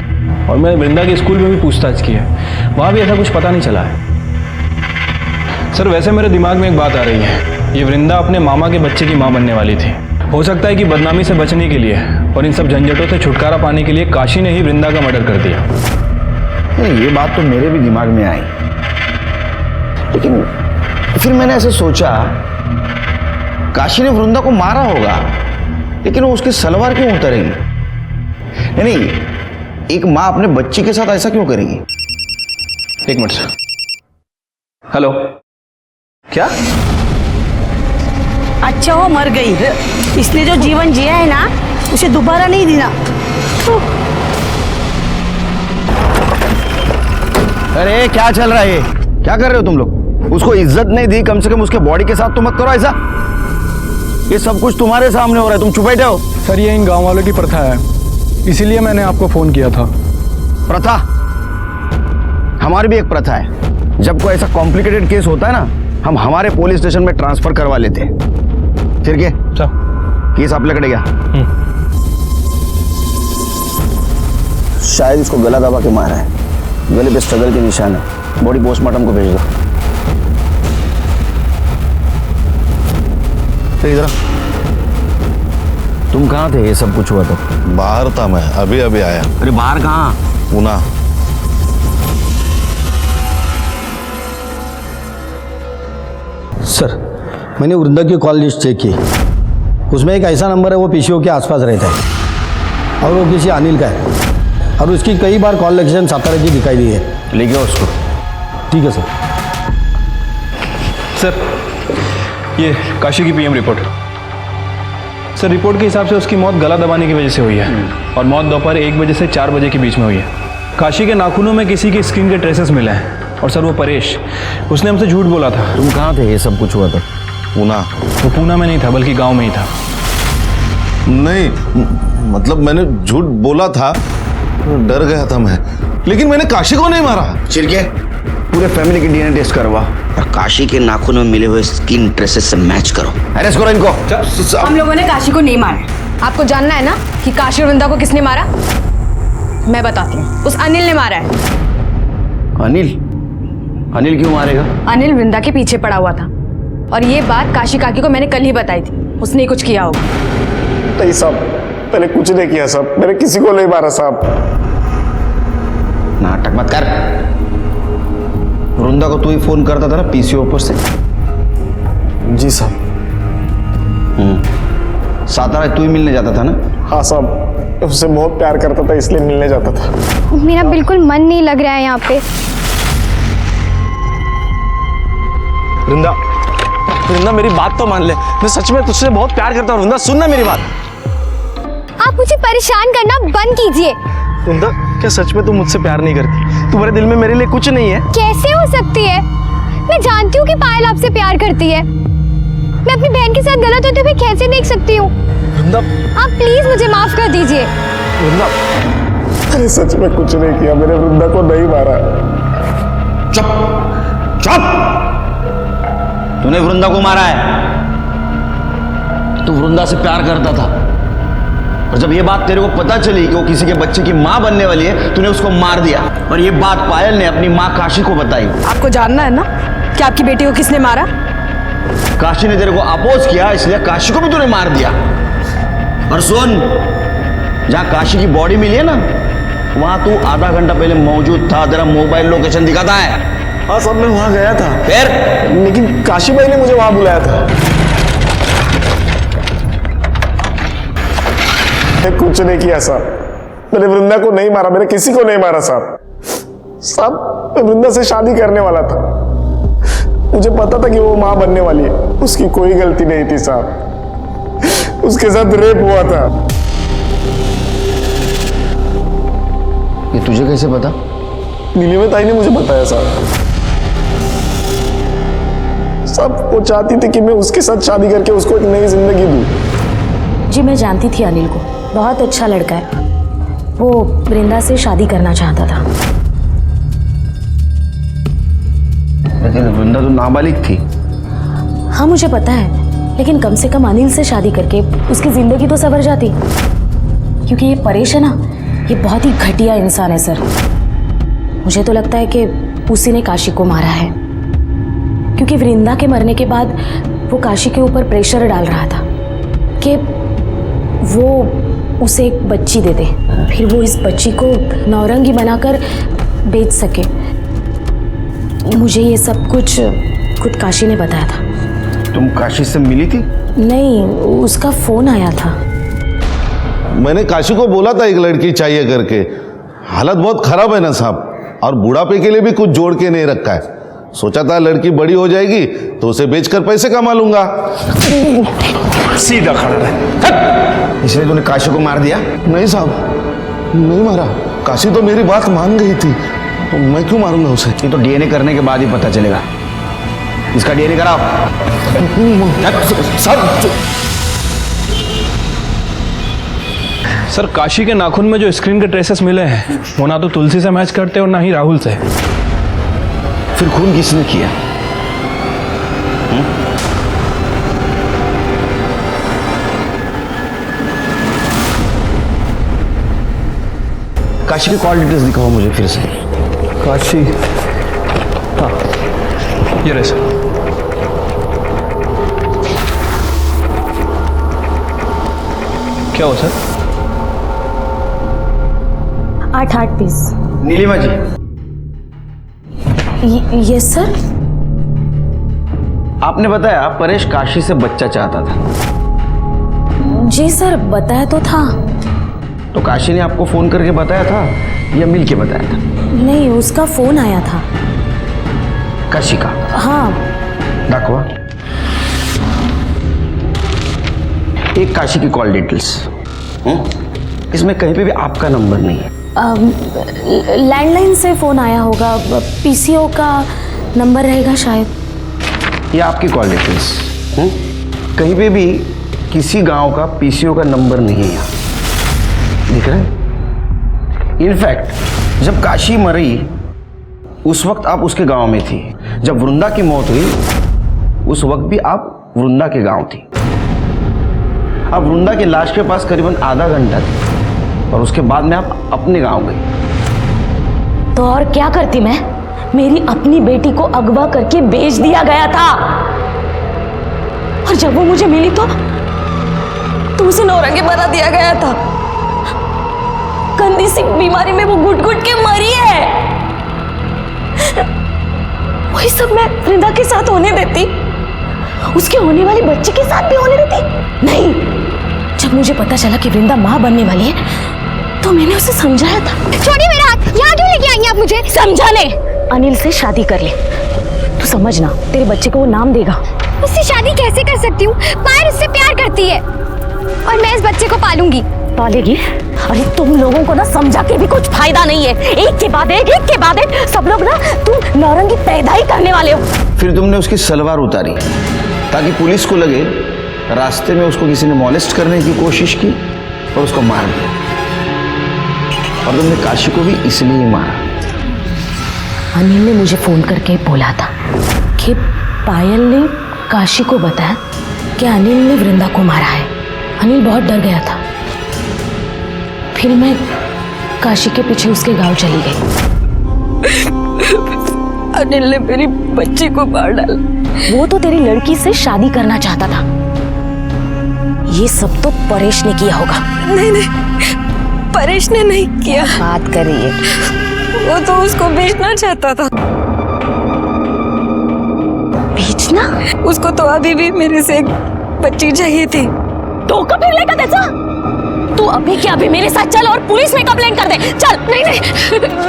I: और मैंने वृंदा के स्कूल में भी पूछताछ की है, वहाँ भी ऐसा कुछ पता नहीं चला है। सर, वैसे मेरे दिमाग में एक बात आ रही है, ये वृंदा अपने मामा के बच्चे की माँ बनने वाली थी। हो सकता है कि बदनामी से बचने के लिए और इन सब झंझटों से छुटकारा पाने के लिए काशी ने ही वृंदा का मर्डर कर दिया।
F: ये बात तो मेरे भी दिमाग में आई, लेकिन फिर मैंने ऐसे सोचा, काशी ने वृंदा को मारा होगा, लेकिन वो उसकी सलवार क्यों उतारेगी? नहीं, एक माँ अपने बच्ची के साथ ऐसा क्यों करेगी?
I: एक मिनट सर। हेलो, क्या?
P: अच्छा वो मर गई, इसलिए जो जीवन जिया है ना उसे दोबारा नहीं देना।
F: अरे क्या चल रहा है? क्या कर रहे हो तुम लोग? उसको इज्जत नहीं दी, कम से कम उसके बॉडी के साथ तो मत करो ऐसा। ये सब कुछ तुम्हारे सामने हो रहा है, तुम चुप बैठे हो।
I: सर, ये इन गांव वालों की प्रथा है, इसीलिए मैंने आपको फोन किया था।
F: प्रथा? हमारी भी एक प्रथा है, जब कोई ऐसा कॉम्प्लिकेटेड केस होता है ना, हम हमारे पुलिस स्टेशन में ट्रांसफर करवा लेते हैं। फिर क्या केस आपल्याकडे गया? शायद इसको गला दबा के मारा है, गले पे स्ट्रगल के निशान है। बॉडी पोस्टमार्टम को भेज दो। तो इधर तुम कहाँ थे ये सब कुछ हुआ तो?
A: बाहर था मैं, अभी अभी आया।
F: अरे बाहर कहाँ?
A: पूना।
Q: सर, मैंने वृंदा की कॉल लिस्ट चेक की, उसमें एक ऐसा नंबर है वो पीसीओ के आसपास रहता है और वो किसी अनिल का है और उसकी कई बार कॉल लोकेशन सातारा की दिखाई दी है।
F: ले गया उसको।
Q: ठीक है सर।
I: सर, ये काशी की पीएम रिपोर्ट। सर, रिपोर्ट के हिसाब से उसकी मौत गला दबाने की वजह से हुई है और मौत दोपहर 1 बजे से 4 बजे के बीच में हुई है। काशी के नाखूनों में किसी की स्किन के ट्रेसेस मिले हैं और सर वो परेश, उसने हमसे झूठ बोला था।
F: तुम कहाँ थे ये सब कुछ हुआ तो?
A: पूना।
I: वो पूना में नहीं था बल्कि गांव में ही था।
A: नहीं, मतलब मैंने झूठ बोला था, डर गया था मैं, लेकिन मैंने काशी को नहीं मारा।
F: चिरके, पूरे फैमिली की डीएनए टेस्ट करवा और काशी के नाखूनों में मिले हुए स्किन ट्रेसेस से मैच करो। अरेस्ट करो इनको।
B: हम लोगों ने काशी को नहीं मारा। आपको जानना है ना कि काशी और वृंदा को किसने मारा? मैं बताती हूँ, उस अनिल ने मारा है।
F: अनिल? अनिल क्यों मारेगा?
B: अनिल वृंदा के पीछे पड़ा हुआ था और ये बात काशी काकी को मैंने कल ही बताई थी, उसने ही कुछ किया होगा।
O: नहीं साहब, मैंने कुछ नहीं किया साहब, मैंने किसी को नहीं मारा साहब।
F: नाटक मत कर। वृंदा को तू ही फोन करता था ना पीसीओ पर से?
O: जी साहब।
F: सातारा तू ही मिलने जाता था ना?
O: हाँ साहब, उससे बहुत प्यार करता था इसलिए मिलने जाता था।
C: मेरा बिल्कुल मन नहीं लग रहा है यहाँ पे।
O: वृंदा,
R: वृंदा मेरी बात तो मान ले, मैं सच में तुझसे बहुत प्यार करता हूँ। वृंदा सुन ना मेरी बात।
C: आप मुझे परेशान करना बंद कीजिए।
R: वृंदा क्या सच में तुम मुझसे प्यार नहीं करती? तुम्हारे दिल में मेरे लिए कुछ नहीं है?
C: कैसे हो सकती है? मैं जानती हूँ कि पायल आपसे प्यार करती है। मैं अपनी बहन के साथ गलत होते हुए कैसे देख सकती हूँ?
R: वृंदा
C: आप प्लीज मुझे माफ कर दीजिए।
R: वृंदा
O: मैंने सच में कुछ नहीं किया, मैंने वृंदा को नहीं मारा।
F: चुप चुप, तूने वृंदा को मारा है? तू वृंदा से प्यार करता था और जब ये बात तेरे को पता चली कि वो किसी के बच्चे की माँ बनने वाली है, तूने उसको मार दिया। और ये बात पायल ने अपनी माँ काशी को बताई।
D: आपको जानना है ना कि आपकी बेटी को किसने मारा?
F: काशी ने तेरे को अपोज किया, इसलिए काशी को भी तूने मार दिया। और सुन, जहां काशी की बॉडी मिली है ना, वहां तू आधा घंटा पहले मौजूद था। तेरा मोबाइल लोकेशन दिखाता है?
R: हाँ साहब, मैं वहां गया था।
F: फिर?
R: लेकिन काशी भाई ने मुझे वहां बुलाया था।
O: मैं कुछ नहीं किया साहब, मैंने वृंदा को नहीं मारा, मैंने किसी को नहीं मारा साहब। साहब मैं वृंदा से शादी करने वाला था, मुझे पता था कि वो माँ बनने वाली है। उसकी कोई गलती नहीं थी साहब, उसके साथ रेप हुआ था।
F: ये तुझे कैसे पता?
O: नीलिमा ताई ने मुझे बताया साहब। साहब वो चाहती थी कि मैं उसके साथ शादी करके उसको एक नई जिंदगी दूं।
H: जी मैं जानती थी अनिल को, बहुत अच्छा लड़का है। वो वृंदा से शादी करना चाहता था।
F: लेकिन वृंदा तो नाबालिग थी।
H: हाँ मुझे पता है, लेकिन कम से कम अनिल से शादी करके उसकी जिंदगी तो संवर जाती। क्योंकि ये परेश है ना, ये बहुत ही घटिया इंसान है सर। मुझे तो लगता है कि उसी ने काशी को मारा है, क्योंकि वृंदा के मरने के बाद वो काशी के ऊपर प्रेशर डाल रहा था कि वो उसे एक बच्ची दे दे, फिर वो इस बच्ची को नौरंगी बनाकर बेच सके। मुझे ये सब कुछ खुद काशी ने बताया था।
F: तुम काशी से मिली थी?
H: नहीं, उसका फोन आया था।
A: मैंने काशी को बोला था एक लड़की चाहिए करके। हालत बहुत खराब है ना साहब, और बुढ़ापे के लिए भी कुछ जोड़ के नहीं रखा है। सोचा था लड़की बड़ी हो जाएगी तो उसे बेचकर पैसे कमा लूंगा।
O: सीधा खड़ा रहे।
F: इसलिए तूने काशी को मार दिया?
A: नहीं साहब, नहीं मारा। काशी तो मेरी बात मान गई थी, तो मैं क्यों मारूंगा उसे?
F: ये तो डीएनए करने के बाद ही पता चलेगा। इसका डीएनए कराओ।
I: सर काशी के नाखून में जो स्क्रीन के ट्रेसेस मिले हैं वो ना तो तुलसी से मैच करते और ना ही राहुल से।
F: फिर खून किसने किया? काशी की कॉल डिटेल्स दिखाओ मुझे फिर से।
I: काशी, हाँ ये रहे सर। क्या हो sir?
H: 8 piece.
F: Nilima ji.
H: Yes sir.
F: आपने बताया परेश काशी से बच्चा चाहता था।
H: जी सर, बताया तो था।
F: तो काशी ने आपको फोन करके बताया था या मिल के बताया था?
H: नहीं, उसका फोन आया था।
F: काशी का?
H: हाँ।
F: दाखवा। एक काशी की कॉल डिटेल्स। इसमें कहीं पे भी आपका नंबर नहीं है।
H: लैंडलाइन से फोन आया होगा, पीसीओ का नंबर रहेगा शायद।
F: ये आपकी कॉल डिटेल्स। कहीं पे भी किसी गांव का पीसीओ का नंबर नहीं है यहाँ, दिख रहा है? इनफैक्ट जब काशी मरी उस वक्त आप उसके गांव में थी। जब वृंदा की मौत हुई उस वक्त भी आप वृंदा के गांव थी। आप वृंदा की लाश के पास करीबन आधा घंटा थी और उसके बाद में आप अपने गांव गई।
H: तो और क्या करती मैं? मेरी अपनी बेटी को अगवा करके बेच दिया गया था, और जब वो मुझे मिली तो उसे नौरंगी बना दिया गया था। गंदी सी बीमारी में वो घुट घुट के मरी है। वही सब मैं वृंदा के साथ होने देती? उसके होने वाले बच्चे के साथ भी होने देती? नहीं। जब मुझे पता चला कि वृंदा माँ बनने वाली है तो मैंने उसे समझाया था।
C: छोड़िए मेरा हाथ, यहाँ क्यों लेके आई हैं आप मुझे?
H: समझाने। अनिल से शादी कर ले, तू समझना, तेरे बच्चे को वो नाम देगा।
C: उससे शादी कैसे कर सकती हूँ? पायल उससे प्यार करती है और मैं इस बच्चे को पालूंगी।
H: पालेगी? अरे तुम लोगों को ना समझा के भी कुछ फायदा नहीं है। एक के बाद एक सब लोग ना तुम नौरंगी पैदा ही करने वाले हो।
F: फिर तुमने उसकी सलवार उतारी ताकि पुलिस को लगे रास्ते में उसको किसी ने मॉलेस्ट करने की कोशिश की और उसको मार दिया। और तुमने काशी को भी इसलिए ही मारा।
H: अनिल ने मुझे फोन करके बोला था कि पायल ने काशी को बताया कि अनिल ने वृंदा को मारा है। अनिल बहुत डर गया था। फिर मैं काशी के पीछे उसके गांव चली गई। अनिल ने मेरी बच्ची को मार डाला। वो तो तेरी लड़की से शादी करना चाहता था। ये सब तो परेश ने किया होगा।
D: नहीं, परेश ने नहीं किया।
H: बात कर रही है।
D: वो तो उसको बेचना चाहता था।
H: बेचना?
D: उसको तो अभी भी मेरे से एक बच्ची चाहिए थी।
H: तो कब लेगा त्याचा? तू अभी क्या अभी मेरे साथ चल और पुलिस में कंप्लेंट कर दे। चल।
D: नहीं,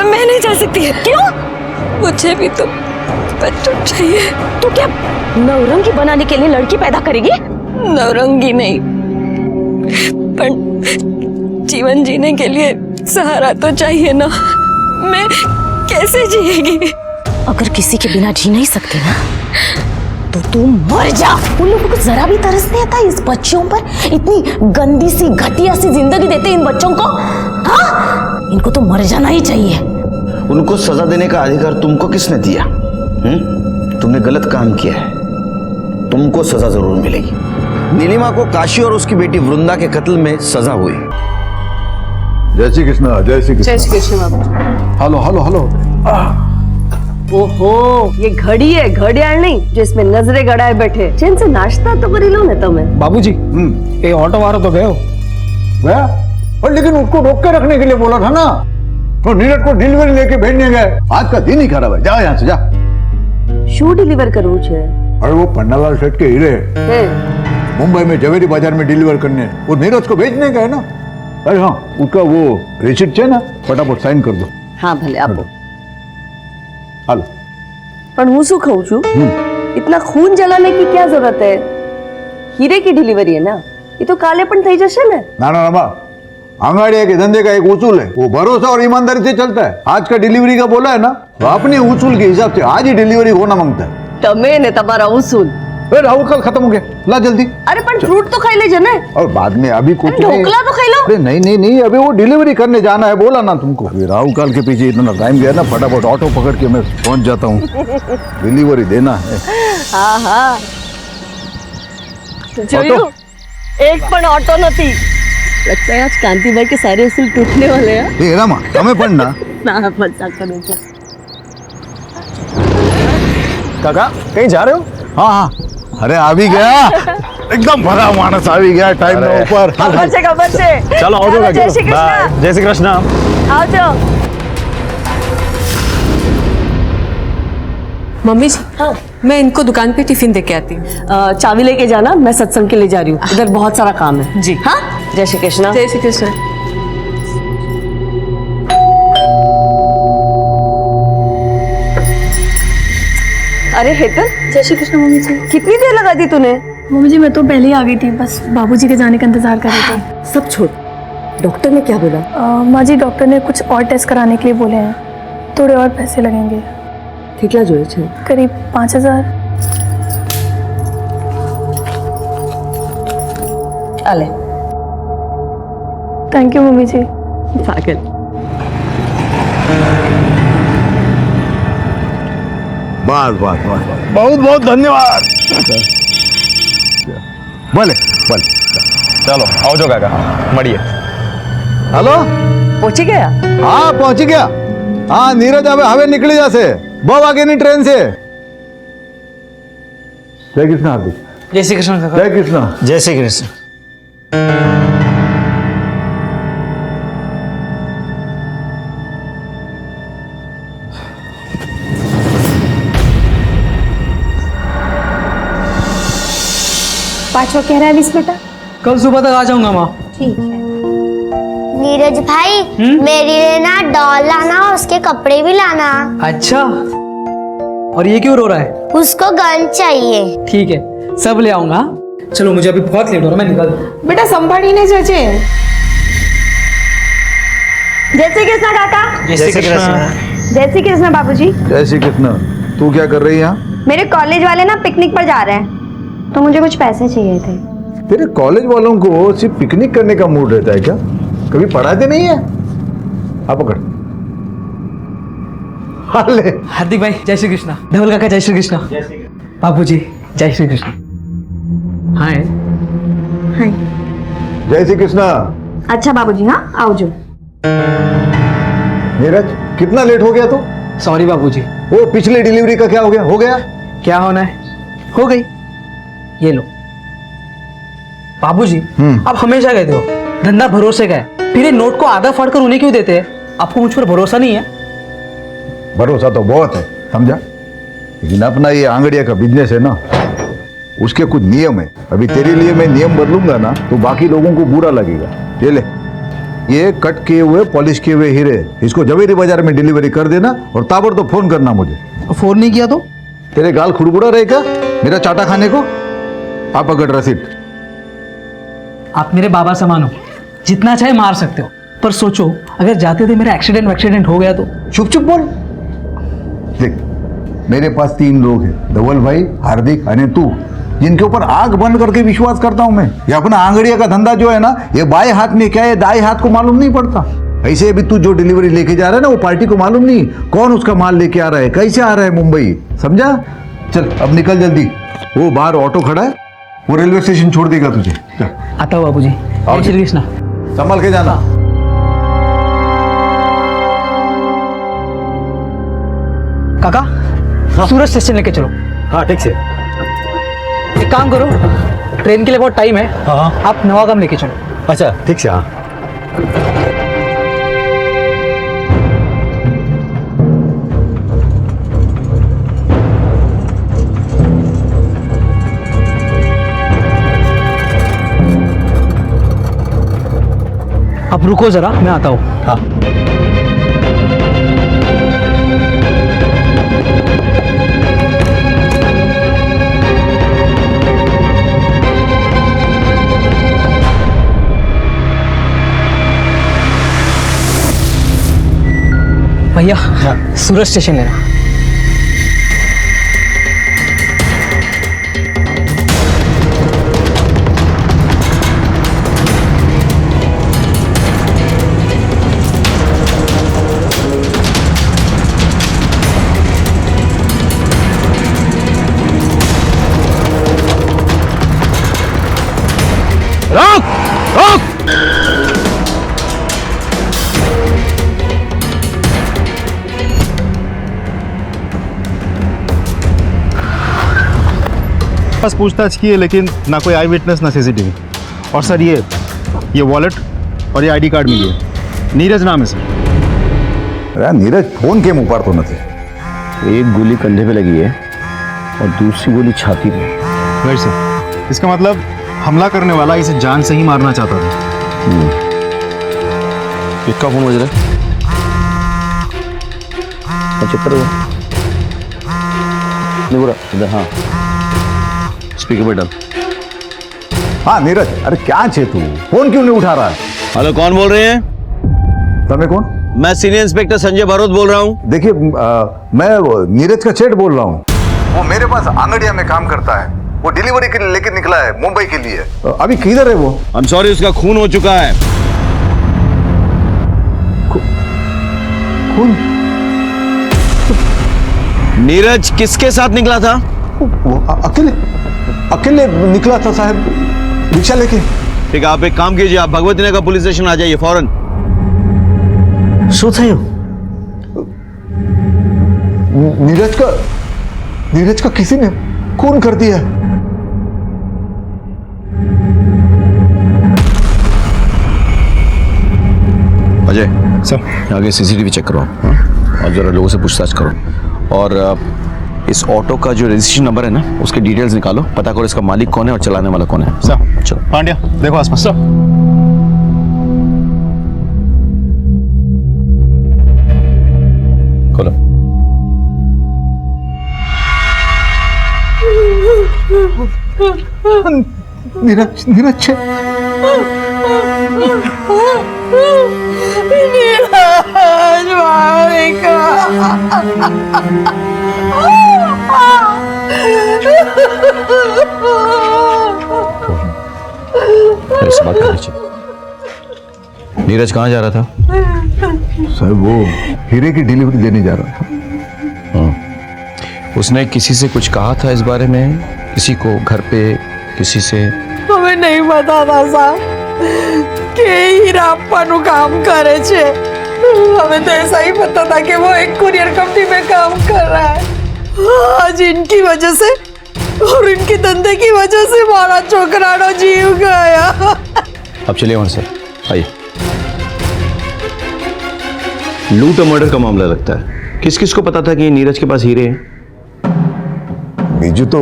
D: मैं नहीं जा सकती है।
H: क्यों?
D: मुझे भी तो बच्चा चाहिए।
H: तू क्या नौरंगी बनाने के लिए लड़की पैदा करेगी?
D: नौरंगी नहीं, पर जीवन जीने के लिए सहारा तो चाहिए ना। मैं कैसे जिएगी?
H: अगर किसी के बिना जी नहीं सकती ना तो तू मर जा। उन लोगों को जरा भी तरस नहीं आता इस बच्चों पर? इतनी गंदी सी घटिया सी जिंदगी देते इन बच्चों को। हाँ, इनको तो मर जाना ही चाहिए।
F: उनको सजा देने का अधिकार तुमको किसने दिया? तुमने गलत काम किया है, तुमको सजा जरूर मिलेगी। नीलिमा को काशी और उसकी बेटी वृंदा के कत्ल में सजा हुई।
S: जय श्री कृष्ण। जय श्री कृष्ण।
P: जय श्री कृष्ण बाबू।
S: Hello hello hello.
P: ओहो, ये घड़ी है, घड़ियाल नहीं जो इसमें नजरे गड़ाए बैठे। चैन से नाश्ता तो कर लो ना तुम्हें।
Q: बाबूजी, ये ऑटो वाला तो गयो गया, और लेकिन उसको रोक के रखने के लिए बोला था ना। तो नीरज को डिलीवरी लेके भेजने गए। आज का दिन ही खराब है। जा यहाँ से जा।
P: शू डिलीवर करવું છે?
S: अरे वो पन्नालाल सेठ के हीरे मुंबई में जवेरी बाजार में डिलीवर करने, वो नीरज को भेजने का है ना। अरे हाँ, उसका वो रिसिप्ट है ना, फटाफट साइन कर दो।
P: हाँ भले आपो।
S: हालो।
P: पर હું શું કહું છું, इतना खून जलाने की क्या जरूरत है? हीरे की डिलीवरी है ना, ये तो काले पण થઈ જશે ને।
S: ना ना ना, अंगाड़िया के धंधे का एक उसूल है, वो भरोसा और ईमानदारी से चलता है। आज का डिलीवरी का बोला है ना, तो अपने उसूल के हिसाब से आज ही डिलीवरी होना मांगता है।
P: તમે ને તમારા ઉसूल।
S: राहुल कल खत्म हो गया, ला जल्दी।
P: अरे पर फ्रूट तो खाई लेजे ने।
S: और बाद में अभी कुछ नहीं।
P: ढोकला तो खाई लो।
S: अरे नहीं नहीं नहीं, अभी वो डिलीवरी करने जाना है, बोला ना तुमको। अभी राहुल काल के पीछे इतना टाइम गया ना, फटाफट ऑटो पकड़ के मैं पहुंच जाता हूँ। डिलीवरी देना है।
P: हाँ हाँ, जोयू एक पण ऑटो नहीं। लगता है आज कांति भाई के सारे उसूल टूटने वाले हैं।
S: ये रामा, हमें पढ़ना
P: ना मजाक करो क्या?
S: काका कहीं जा रहे हो? हाँ हाँ, अरे आ भी गया, एकदम भरा मानस आ भी गया टाइम में ऊपर।
P: खबर से
N: चलो आओ जाओ।
P: जय श्री कृष्ण।
N: जय श्री कृष्ण।
P: आओ जाओ।
D: मम्मी जी, हाँ, मैं इनको दुकान पे टिफिन दे के आती हूँ।
P: चाबी लेके जाना, मैं सत्संग के लिए जा रही हूँ। इधर बहुत सारा काम है जी। हाँ, जय श्री कृष्ण।
D: जय श्री कृष्ण।
P: अरे हेतल,
T: जय श्री कृष्ण मम्मी जी।
P: कितनी देर लगा दी तूने?
T: मम्मी जी मैं तो पहले ही आ गई थी, बस बाबूजी के जाने का इंतजार कर रहे थे।
P: सब छोड़, डॉक्टर ने क्या बोला?
T: माँ जी, डॉक्टर ने कुछ और टेस्ट कराने के लिए बोले हैं, थोड़े और पैसे लगेंगे।
P: कितना जो है?
T: करीब 5000।
P: आले।
T: थैंक यू मम्मी जी।
P: पागल।
S: बस बस बस, बहुत बहुत धन्यवाद। भले भले,
N: चलो आओ जो काका, मड़िए।
S: हेलो,
P: पहुंची गया?
S: हाँ पहुंची गया। हाँ नीरज हवे निकली जासे, बहुत आगे नहीं ट्रेन से। जय कृष्ण हार्दिक।
G: जय श्री कृष्ण काका।
S: जय कृष्ण।
F: जय श्री कृष्ण।
T: पांचवा कह रहा है विश बेटा?
G: कल सुबह तक आ जाऊंगा माँ।
T: ठीक है।
C: नीरज भाई, मेरे लिए ना डॉल लाना और उसके कपड़े भी लाना।
G: अच्छा, और ये क्यों रो रहा है?
C: उसको गन चाहिए।
G: ठीक है, सब ले आऊंगा। चलो मुझे अभी बहुत लेट हो रहा है, मैं निकल।
D: बेटा संभाळीने जाचे।
P: जय श्री कृष्ण काका।
G: जय श्री कृष्ण।
P: जय श्री कृष्ण बाबूजी।
S: जय श्री कृष्ण। तू क्या कर रही है यहाँ?
P: मेरे कॉलेज वाले ना पिकनिक पर जा रहे हैं, तो मुझे कुछ पैसे चाहिए थे।
S: तेरे कॉलेज वालों को सिर्फ पिकनिक करने का मूड रहता है क्या? कभी पढ़ाते नहीं है? आप पकड़। हाले।
G: हार्दिक भाई जय श्री कृष्ण। धवल काका जय श्री कृष्ण। बाबूजी जय श्री कृष्ण। हाय।
P: हाय।
S: जय श्री कृष्ण।
P: अच्छा बाबूजी, हाँ आओ जो।
S: नीरज कितना लेट हो गया तू?
G: सॉरी बाबूजी।
S: वो पिछली डिलीवरी का क्या हो गया? हो गया?
G: क्या होना है? हो गई। ये लो बाबूजी, आप हमेशा कहते हो धंधा भरोसे का है, फिर ये नोट को आधा फाड़ कर उन्हें क्यों देते हैं? आपको मुझ पर भरोसा नहीं है?
S: भरोसा तो बहुत है, समझा, लेकिन अपना ये आंगड़िया का बिजनेस है ना, उसके कुछ नियम है। अभी तेरे लिए मैं नियम बदलूंगा ना तो बाकी लोगों को बुरा लगेगा। ये ले, ये कट किए हुए पॉलिश किए हुए हीरे, इसको जवेरी बाजार में डिलीवरी कर देना और ताबड़तोड़ फोन करना मुझे।
G: फोन नहीं किया तो?
S: तेरे गाल खुड़बुड़ा रहेगा मेरा चाटा खाने को। आप अगर रसीद।
G: आप मेरे बाबा समान हो, जितना चाहे मार सकते हो, पर सोचो अगर जाते थे मेरा एक्सीडेंट हो गया तो?
S: चुप चुप बोल। देख, मेरे पास 3 लोग हैं, धवल भाई, हार्दिक और तू, जिनके ऊपर आग बंद करके विश्वास करता हूं मैं। ये अपना आंगड़िया का धंधा जो है ना, ये बाएं हाथ में क्या है दाएं हाथ को मालूम नहीं पड़ता। ऐसे अभी तू जो डिलीवरी लेके जा रहा है ना, वो पार्टी को मालूम नहीं कौन उसका माल लेके आ रहा है, कैसे आ रहा है मुंबई, समझा? चल अब निकल जल्दी, वो बाहर ऑटो खड़ा है, वो रेलवे स्टेशन छोड़ देगा तुझे।
G: आता हूँ बाबूजी। जय श्री कृष्ण।
S: संभाल के जाना।
G: काका सूरत स्टेशन लेके चलो।
Q: हाँ ठीक से।
G: एक काम करो, ट्रेन के लिए बहुत टाइम है। हाँ। आप नवागाम लेके चलो।
Q: अच्छा ठीक से। हाँ
G: आप रुको जरा, मैं आता हूँ।
Q: हाँ।
G: भैया सूरत स्टेशन लेना।
N: रोक रोक।
R: बस पूछताछ की है, लेकिन ना कोई आई विटनेस ना सीसीटीवी। और सर ये वॉलेट और ये आईडी कार्ड मिली है, नीरज नाम है सर।
S: अरे नीरज फोन के मुंह पर तो नहीं।
F: एक गोली कंधे पे लगी है और दूसरी गोली छाती पे।
R: राइट सर, इसका मतलब हमला करने वाला इसे जान से ही मारना चाहता था।
F: किसका फोन बज रहा है? 75 इधर। हाँ स्पीकर पे डाल।
S: हाँ नीरज, अरे क्या छे तू, फोन क्यों नहीं उठा रहा है?
F: हेलो, कौन बोल रहे हैं?
S: तमें कौन?
F: मैं सीनियर इंस्पेक्टर संजय बारोत बोल रहा हूँ।
S: देखिए मैं नीरज का सेठ बोल रहा हूँ। वो मेरे पास आंगड़िया में काम करता है, वो डिलीवरी के लिए लेके निकला है मुंबई के लिए। अभी किधर है वो?
F: I'm sorry, उसका खून हो चुका है।
S: खून?
F: नीरज किसके साथ निकला था?
S: अकेले निकला था साहब, रिक्शा लेके।
F: ठीक है, आप एक काम कीजिए, आप भगवती नगर पुलिस स्टेशन आ जाइए फौरन।
S: नीरज का किसी ने खून कर दिया।
F: अजय सर, आगे सीसीटीवी चेक करो और जरा लोगों से पूछताछ करो। और इस ऑटो का जो रजिस्ट्रेशन नंबर है ना, उसके डिटेल्स निकालो, पता करो इसका मालिक कौन है और चलाने वाला कौन है।
R: सर
F: चलो
R: पांड्या देखो आसपास। सर
F: खोलो।
S: नीरज नीरज छे
N: ऐसी बात करनी चाहिए। नीरज कहाँ जा रहा था?
S: सर वो हीरे की डिलीवरी देने जा रहा था।
N: उसने किसी से कुछ कहा था इस बारे में? किसी को घर पे किसी से?
D: हमें नहीं पता था साहब कि हीरा अप्पानु काम करे छे। हमें तो ऐसा ही पता था कि वो एक कुरियर कंपनी में काम कर रहा है। आज इनकी वजह से और इनके धंधे की वजह से हमारा छोकरानो जीव गया।
N: अब चलिए वहां से, आइए। लूट और मर्डर का मामला लगता है। किस किस को पता था कि नीरज के पास हीरे हैं?
S: बीजू तो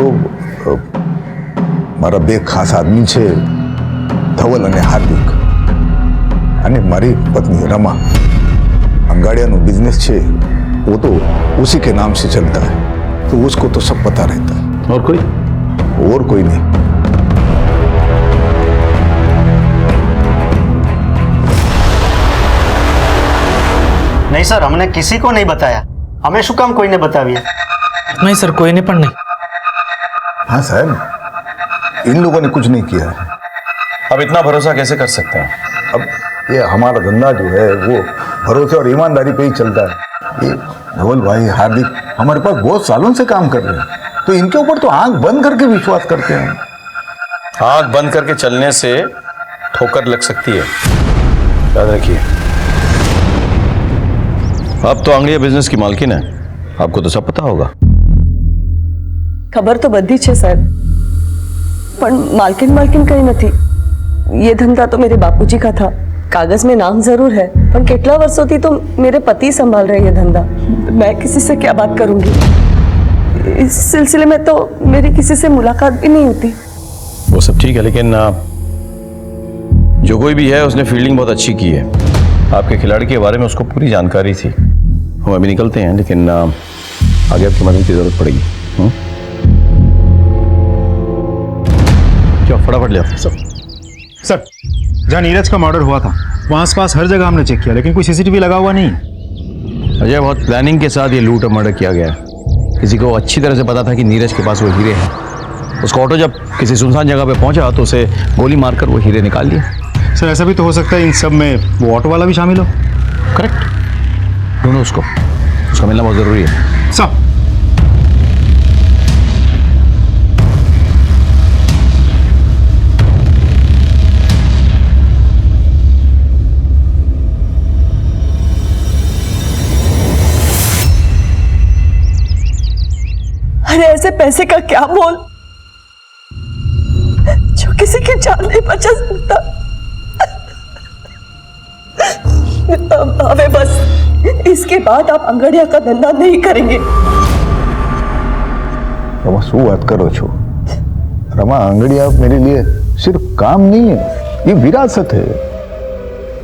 S: मारा બે ખાસ આદમી છે ધવલ અને હાર્દિક અને મારી પત્ની रमा अंगाड़ियाનું बिजनेस છે वो तो उसी के नाम से चलता है, तो उसको तो सब पता रहता है।
N: और कोई
S: नहीं।
G: नहीं सर, हमने किसी को नहीं बताया। हमें શું કામ કોઈને बताविए?
U: नहीं सर, कोई ने પણ नहीं।
S: हाँ साहब, इन लोगों ने कुछ नहीं किया है।
N: अब इतना भरोसा कैसे कर सकते हैं?
S: अब ये हमारा धंधा जो है वो भरोसे और ईमानदारी पे ही चलता है। ये धवल भाई हार्दिक हमारे पास बहुत सालों से काम कर रहे हैं, तो इनके ऊपर तो आंख बंद करके विश्वास करते हैं।
N: आंख बंद करके चलने से ठोकर लग सकती है, याद रखिए। आप तो आंगड़िया बिजनेस की मालकिन है, आपको तो सब पता होगा।
P: खबर तो बधी छे साहब, पर मालकिन कहीं नहीं। ये धंधा तो मेरे बापूजी का था। कागज में नाम जरूर है, पर कितना वर्षों थी तो मेरे पति संभाल रहे ये धंधा। मैं किसी से क्या बात करूंगी? इस सिलसिले में तो मेरी किसी से मुलाकात भी नहीं होती।
N: वो सब ठीक है, लेकिन जो कोई भी है उसने फील्डिंग बहुत अच्छी की है। आपके खिलाड़ी के बारे में उसको पूरी जानकारी थी। हम अभी निकलते हैं, लेकिन आगे आपकी मदद की जरूरत पड़ेगी। क्या फटाफट ले आओ।
R: सर, जहाँ नीरज का मर्डर हुआ था वहाँ आसपास हर जगह हमने चेक किया, लेकिन कोई सीसीटीवी लगा हुआ नहीं।
N: अजय, बहुत प्लानिंग के साथ ये लूट और मर्डर किया गया है। किसी को अच्छी तरह से पता था कि नीरज के पास वो हीरे हैं। उसका ऑटो जब किसी सुनसान जगह पे पहुंचा तो उसे गोली मारकर वो हीरे निकाल लिए।
R: सर, ऐसा भी तो हो सकता है इन सब में वो ऑटो वाला भी शामिल हो।
N: करेक्ट, ढूंढो उसको, उसका मिलना बहुत जरूरी है।
R: सर,
P: अरे ऐसे पैसे का क्या मोल जो किसी की जान नहीं बचा सकता। हमें बस इसके बाद आप अंगड़िया का धंधा नहीं करेंगे।
S: रमा, शू बात करो छो? रमा, अंगड़िया मेरे लिए सिर्फ काम नहीं है, ये विरासत है।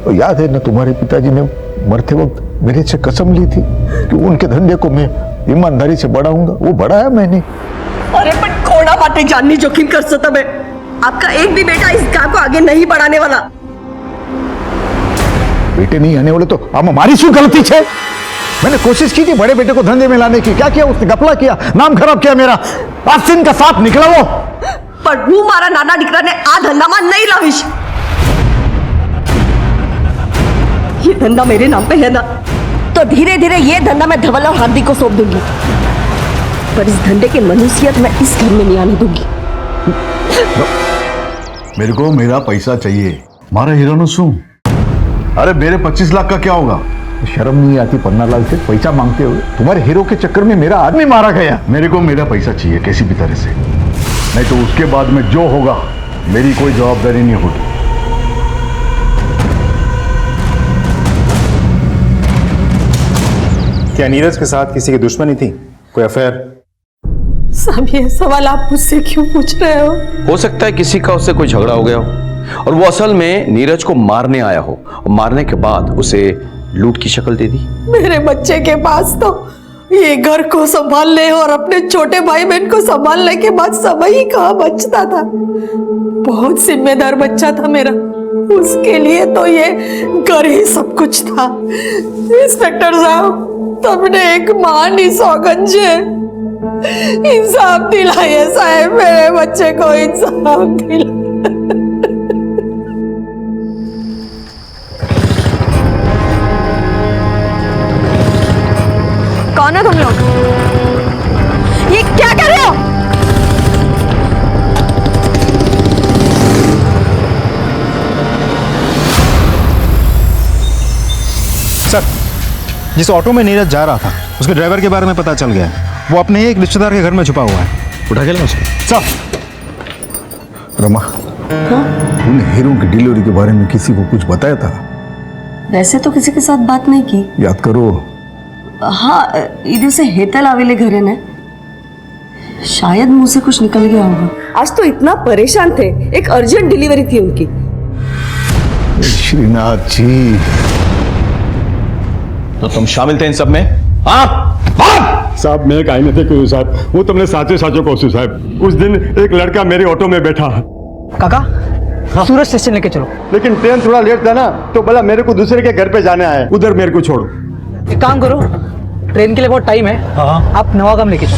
S: और याद है ना, तुम्हारे पिताजी ने मरते वक्त मेरे से कसम ली थी कि उनके धंधे को मैं ईमानदारी से बढ़ाऊंगा। वो बढ़ाया मैंने।
P: अरे पर कोड़ा बाटे जाननी जोखिम कर सकता मैं। आपका एक भी बेटा इस काम को आगे नहीं बढ़ाने वाला।
S: बेटे नहीं आने वाले तो अब हमारी शू गलती है? मैंने कोशिश की थी बड़े बेटे को धंधे में लाने की। क्या किया उसने? गपला किया, नाम खराब किया मेरा। आस्तीन का सांप निकला वो।
P: पर हूँ मारा नाना दिकरा ने आ धंधा में नहीं लाविश। ये धंधा मेरे नाम पे है ना, तो धीरे धीरे ये धंधा मैं धवल और हार्दिक को सौंप दूंगी। पर इस धंधे की मनुष्यत मैं इस घर में नहीं आने दूंगी।
S: मेरे को मेरा पैसा चाहिए। मारा हीरो नु शू? अरे मेरे 25 लाख का क्या होगा? शर्म नहीं आती 15 लाख से पैसा मांगते हुए? तुम्हारे हीरो के चक्कर में मेरा आदमी मारा गया। मेरे को मेरा पैसा चाहिए किसी भी तरह से, नहीं तो उसके बाद में जो होगा मेरी कोई जवाबदारी नहीं होगी।
R: क्या नीरज के साथ किसी की दुश्मनी थी? कोई अफेयर?
P: साहब, ये सवाल आप मुझसे क्यों पूछ रहे हो?
N: सकता है किसी का उससे कोई झगड़ा हो गया हो और वो असल में नीरज को मारने आया हो, और मारने के बाद उसे लूट की शक्ल दे दी।
P: मेरे बच्चे के पास तो ये घर को संभालने और अपने छोटे भाई बहन को संभालने के बाद समय ही कहाँ बचता था। बहुत जिम्मेदार बच्चा था मेरा, उसके लिए तो ये घर ही सब कुछ था। इंस्पेक्टर साहब, तुमने एक महान ही सौगंध है, इंसाफ दिलाइए साहब, मेरे बच्चे को इंसाफ दिलाइए।
C: कौन है तुम लोग? ये क्या कर रहे हो?
R: सर, जिस ऑटो में नीरज जा रहा था उसके ड्राइवर के बारे में पता चल गया है। वो अपने ही एक रिश्तेदार के घर में छुपा हुआ है।
N: उठा के ला उसको।
R: सर,
S: रमा, उन हीरो की डिलीवरी के बारे में किसी को कुछ बताया था?
P: वैसे तो किसी के साथ बात नहीं की।
S: याद करो।
P: हाँ, इधर से हेतल आवेले घरे ने, शायद मुंह से कुछ निकल गया होगा। आज तो इतना परेशान थे, एक अर्जेंट डिलीवरी थी उनकी।
S: श्रीनाथ जी,
N: तो तुम शामिल थे इन सब में? हाँ
L: साहब, मैं काई नहीं थे क्यों साहब, वो तुमने साचे साचो कहूँ साहब। उस दिन एक लड़का मेरे ऑटो में बैठा।
U: काका, सूरज स्टेशन लेके चलो।
L: लेकिन ट्रेन थोड़ा लेट था ना, तो बोला मेरे को दूसरे के घर पे जाना है, उधर मेरे को छोड़ो।
U: एक काम करो, ट्रेन के लिए बहुत टाइम है, आप नवागाम लेके चलो।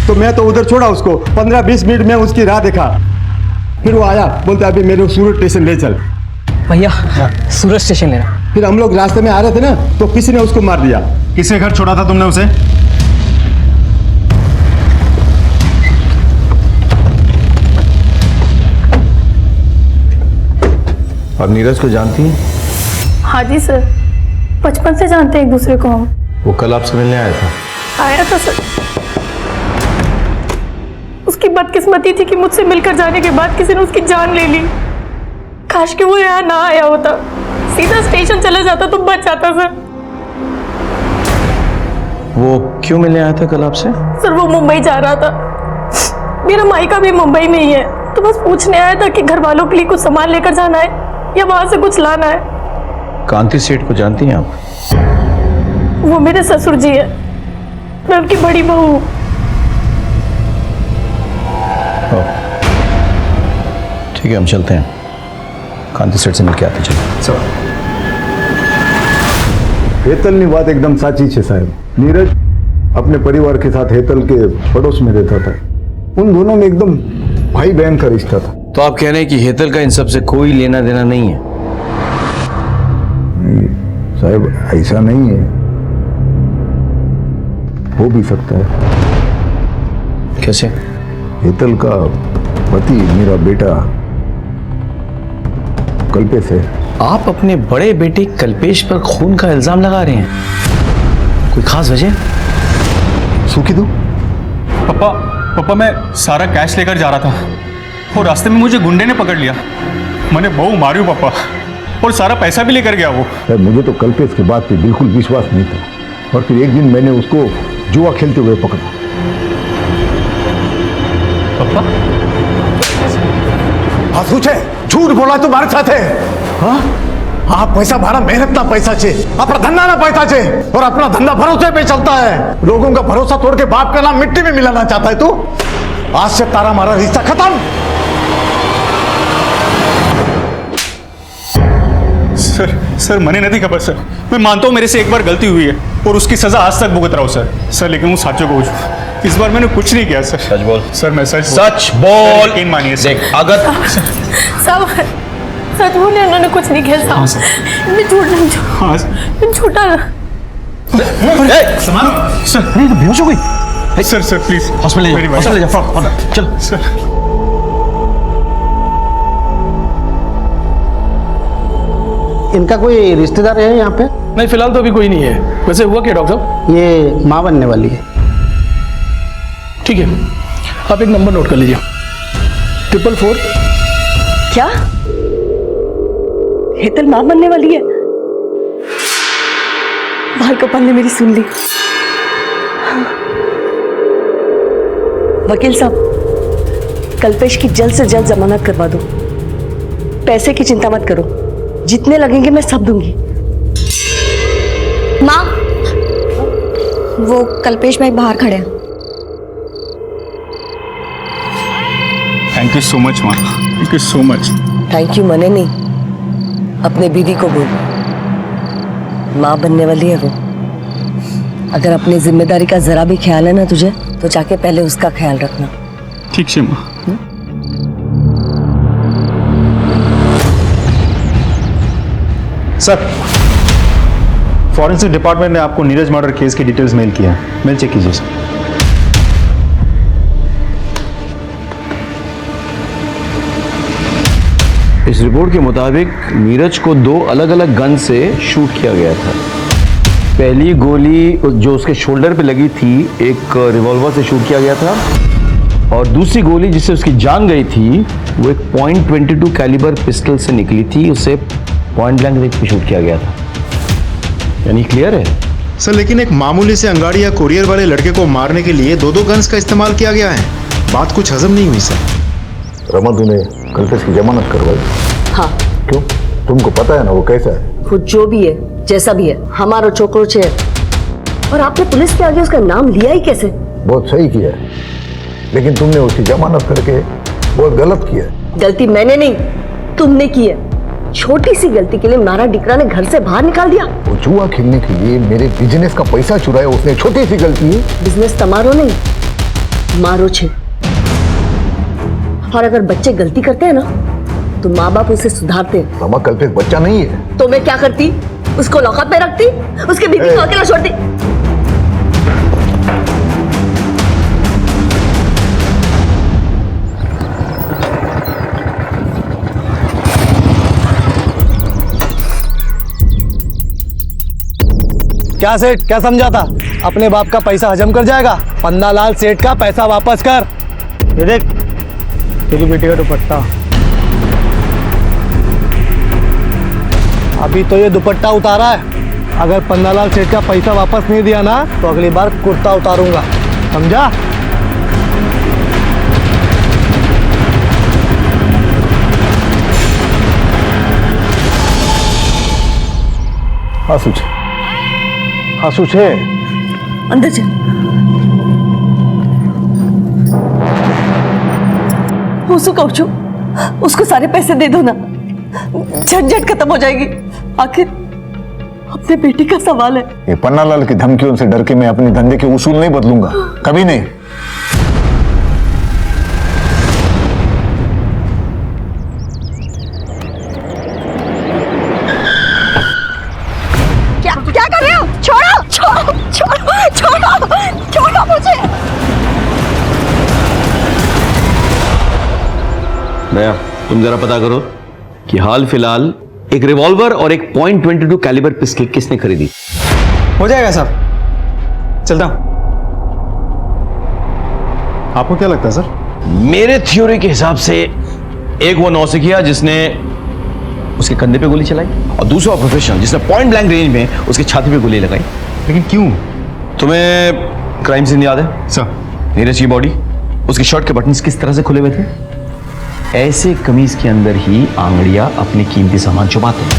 L: तो मैं तो उधर छोड़ा उसको, 15-20 मिनट में उसकी राह देखा। फिर वो आया, बोलते अभी मेरे को सूरत स्टेशन ले चल।
U: भैया, सूरज स्टेशन लेना।
L: फिर हम लोग रास्ते में आ रहे थे ना, तो किसी ने उसको मार दिया।
R: किसके घर छोड़ा था तुमने उसे?
N: और नीरज को जानती हैं?
T: हाँ जी सर, बचपन से जानते हैं एक दूसरे को हम।
N: वो कल आपसे मिलने आया था।
T: आया था सर। उसकी बदकिस्मती थी कि मुझसे मिलकर जाने के बाद किसी ने उसकी जान ले ली। काश कि वो यहाँ ना आया होता, सीधा स्टेशन चला जाता तो बच जाता सर।
N: वो क्यों मिलने आया था कल आपसे?
T: सर वो मुंबई जा रहा था, मेरा मायका भी मुंबई में ही है, तो बस पूछने आया था कि घर वालों के लिए कुछ सामान लेकर जाना है या वहां से कुछ लाना है।
N: कांति सेठ को जानती हैं आप?
T: वो मेरे ससुर जी है, मैं उनकी बड़ी बहू हूँ।
N: ठीक है, हम चलते हैं, कांति सेठ से मिलके आते चलो।
L: हेतल की बात एकदम साची है साहब। नीरज अपने परिवार के साथ हेतल के पड़ोस में रहता था। उन दोनों में एकदम भाई बहन का रिश्ता था।
N: तो आप कह रहे हैं कि हेतल का इन सब से कोई लेना देना नहीं है?
S: नहीं साहब, ऐसा नहीं है, हो भी सकता है।
N: कैसे?
S: हेतल का पति मेरा बेटा कल्पेश है।
N: आप अपने बड़े बेटे कल्पेश पर खून का इल्जाम लगा रहे हैं, कोई खास वजह?
S: सूखी दो।
I: पापा, मैं सारा कैश लेकर जा रहा था और रास्ते में मुझे गुंडे ने पकड़ लिया। मैंने बहु मारी पापा, और सारा पैसा भी लेकर गया वो।
S: मुझे तो कल्पेश की बात पे बिल्कुल विश्वास नहीं था, और फिर एक दिन मैंने उसको जुआ खेलते हुए पकड़ा।
I: पापा,
V: पूछे झूठ बोला तुम्हारे साथ है? हाँ, आप पैसा भरा मेहनत ना पैसा छे, अपना धंधा ना पैसा छे, और अपना धंधा भरोसे पे चलता है। लोगों का भरोसा तोड़ के बाप का नाम मिट्टी में मिलाना चाहता है तू। आज से तारा हमारा रिश्ता खत्म।
I: सर मैंने नहीं खबर सर, मैं मानता हूँ मेरे से एक बार गलती हुई है और उसकी सजा आज तक भुगत रहा हूँ सर, लेकिन वो साचो को इस बार मैंने कुछ नहीं किया सर।
N: सच बोल
I: सर, मैं
N: सच बोल।
I: यकीन मानिए सर।
N: अगर
T: सब सच बोले, उन्होंने कुछ नहीं किया।
I: हाँ,
T: मैं झूठ नहीं,
I: हाँ,
T: झूठा।
I: सर
R: बेहोश हो गई।
I: सर प्लीज
N: हॉस्पिटल ले जाओ। चल
I: सर।
Q: इनका कोई रिश्तेदार है यहाँ पे?
U: नहीं, फिलहाल तो अभी कोई नहीं है। वैसे हुआ क्या डॉक्टर साहब?
Q: ये माँ बनने वाली है।
U: ठीक है, आप एक नंबर नोट कर लीजिए, 444।
P: क्या हेतल मां बनने वाली है? भाई गोपाल ने मेरी सुन ली। वकील साहब, कल्पेश की जल्द से जल्द जमानत करवा दो। पैसे की चिंता मत करो, जितने लगेंगे मैं सब दूंगी।
C: माँ,
T: वो कल्पेश भाई बाहर खड़े हैं।
R: थैंक यू सो मच माँ, thank you so much.
P: Thank you मने नहीं, अपने बीवी को बोल, माँ बनने वाली है वो। अगर अपनी जिम्मेदारी का जरा भी ख्याल है ना तुझे, तो जाके पहले उसका ख्याल रखना।
R: ठीक है माँ। सर, फॉरेंसिक डिपार्टमेंट ने आपको नीरज मर्डर केस की डिटेल्स मेल किया है, मेल चेक कीजिए सर।
N: इस रिपोर्ट के मुताबिक नीरज को 2 अलग अलग गन से शूट किया गया था। पहली गोली जो उसके शोल्डर पे लगी थी, एक रिवॉल्वर से शूट किया गया था, और दूसरी गोली जिससे उसकी जान गई थी वो एक .22 कैलिबर पिस्टल से निकली थी, उसे पॉइंट ब्लैंक रेंज पे शूट किया गया था। यानी क्लियर है
R: सर, लेकिन एक मामूली से अंगाड़ी या कुरियर वाले लड़के को मारने के लिए 2 गन्स का इस्तेमाल किया गया है। बात कुछ हजम नहीं हुई सर।
S: रमा, तूने कल्पेश की जमानत करवाई?
P: हाँ।
S: क्यों? तुमको पता है ना वो कैसा है?
P: वो जो भी है, जैसा भी है, हमारा छोकरो छे। और आपने पुलिस के आगे उसका नाम लिया ही कैसे?
S: बहुत सही किया है, लेकिन तुमने उसकी जमानत करके बहुत गलत किया है।
P: गलती मैंने नहीं, तुमने की है। छोटी सी गलती के लिए मारा डिकरा ने घर से बाहर निकाल दिया।
S: वो जुआ खेलने के लिए मेरे बिजनेस का पैसा चुराया उसने, छोटी सी गलती है।
P: बिजनेस तमारो नहीं, मारो छे। और अगर बच्चे गलती करते हैं ना, तो माँ बाप उसे सुधारते हैं।
S: रमा, कल्पेश बच्चा नहीं है।
P: तो मैं क्या करती? उसको लॉकअप में रखती, उसके बीवी को अकेला छोड़ती।
Q: क्या सेठ, क्या समझा था? अपने बाप का पैसा हजम कर जाएगा? पन्नालाल सेठ का पैसा वापस कर। ये देख, तेरी बेटी का दुपट्टा। अभी तो ये दुपट्टा उतारा है, अगर पन्नालाल सेठ का पैसा वापस नहीं दिया ना, तो अगली बार कुर्ता उतारूंगा, समझा?
S: आंसू छे
P: अंदर चल। उसको कहूँ छू, उसको सारे पैसे दे दो ना, झंझट खत्म हो जाएगी। आखिर अपने बेटी का सवाल है।
S: ये पन्नालाल की धमकियों से डर के मैं अपने धंधे के उसूल नहीं बदलूंगा, कभी नहीं।
C: क्या कर रहे हो? छोड़ो छोड़ो छोड़ो छोड़ो छोड़ो मुझे।
N: दया, तुम जरा पता करो कि हाल फिलहाल एक रिवॉल्वर और एक .22 कैलिबर पिस्टल किसने खरीदी।
I: हो जाएगा साहब, चलता हूं।
R: आपको क्या लगता है सर?
N: मेरे थ्योरी के हिसाब से एक वो नौसिखिया जिसने उसके कंधे पे गोली चलाई, और दूसरा प्रोफेशनल जिसने पॉइंट ब्लैंक रेंज में उसकी छाती पे गोली लगाई।
R: लेकिन क्यों?
N: तुम्हें क्राइम सीन याद है
R: सर?
N: नीरज की बॉडी, उसकी शर्ट के बटन्स किस तरह से खुले हुए थे? ऐसे कमीज के अंदर ही आंगड़ियां अपने कीमती सामान छुपाते हैं,